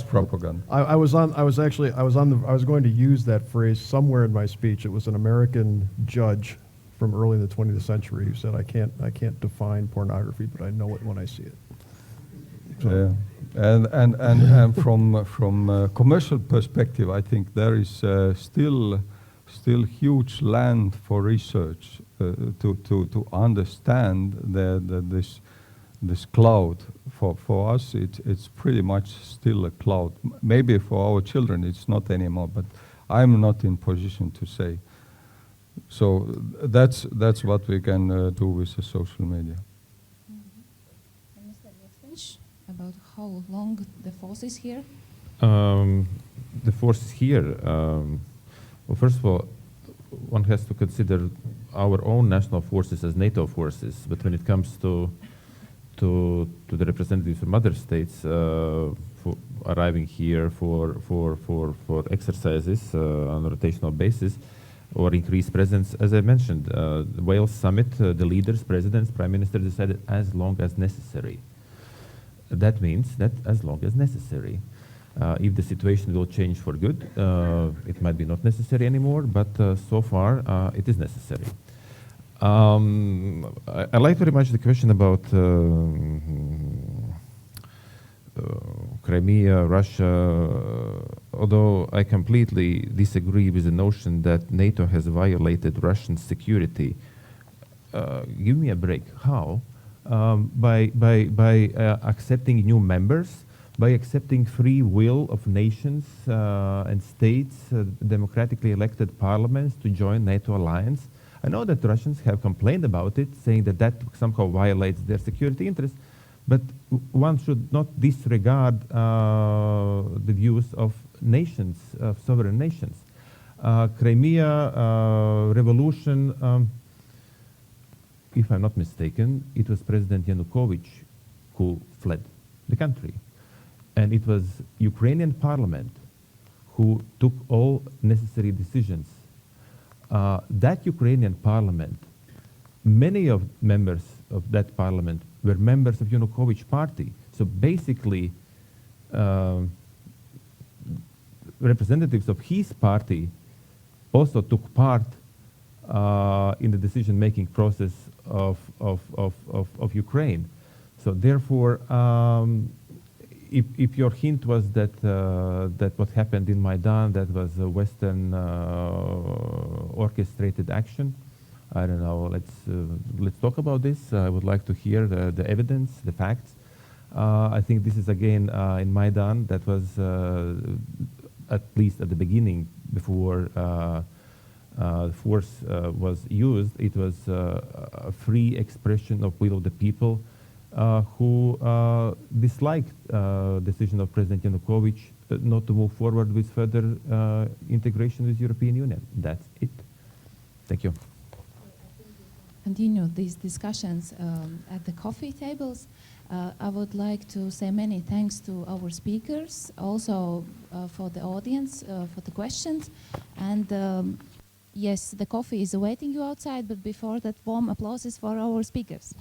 propaganda. I was going to use that phrase somewhere in my speech. It was an American judge from early in the 20th century who said, I can't define pornography, but I know it when I see it. So. And from a commercial perspective, I think there is still huge land for research to understand this cloud. For us, it's pretty much still a cloud. Maybe for our children it's not anymore, but I'm not in position to say. So that's what we can do with the social media. And Mr. RIEKSTINŠ, about how long the force is here? The force is here. Well, first of all, one has to consider our own national forces as NATO forces, but when it comes to the representatives from other states for arriving here for exercises on a rotational basis or increased presence, as I mentioned, the Wales summit, the leaders, presidents, prime minister decided as long as necessary. That means that as long as necessary. If the situation will change for good, it might be not necessary anymore, but so far it is necessary. I like very much the question about Crimea, Russia, although I completely disagree with the notion that NATO has violated Russian security. Give me a break. How? By accepting new members, by accepting free will of nations and states, democratically elected parliaments to join NATO alliance. I know that Russians have complained about it, saying that that somehow violates their security interests, but one should not disregard the views of nations, of sovereign nations. Crimea revolution, if I'm not mistaken, it was President Yanukovych who fled the country. And it was Ukrainian parliament who took all necessary decisions. That Ukrainian parliament, many of members of that parliament were members of Yanukovych party. So basically, representatives of his party also took part in the decision-making process of Ukraine. So therefore, if your hint was that that what happened in Maidan, that was a Western orchestrated action, I don't know. Let's talk about this. I would like to hear the evidence, the facts. I think this is again in Maidan. That was at least at the beginning, before force was used. It was a free expression of will of the people who disliked decision of President Yanukovych not to move forward with further integration with European Union. That's it. Thank you. Continue these discussions at the coffee tables. I would like to say many thanks to our speakers, also for the audience, for the questions. And yes, the coffee is awaiting you outside, but before that, warm applause for our speakers.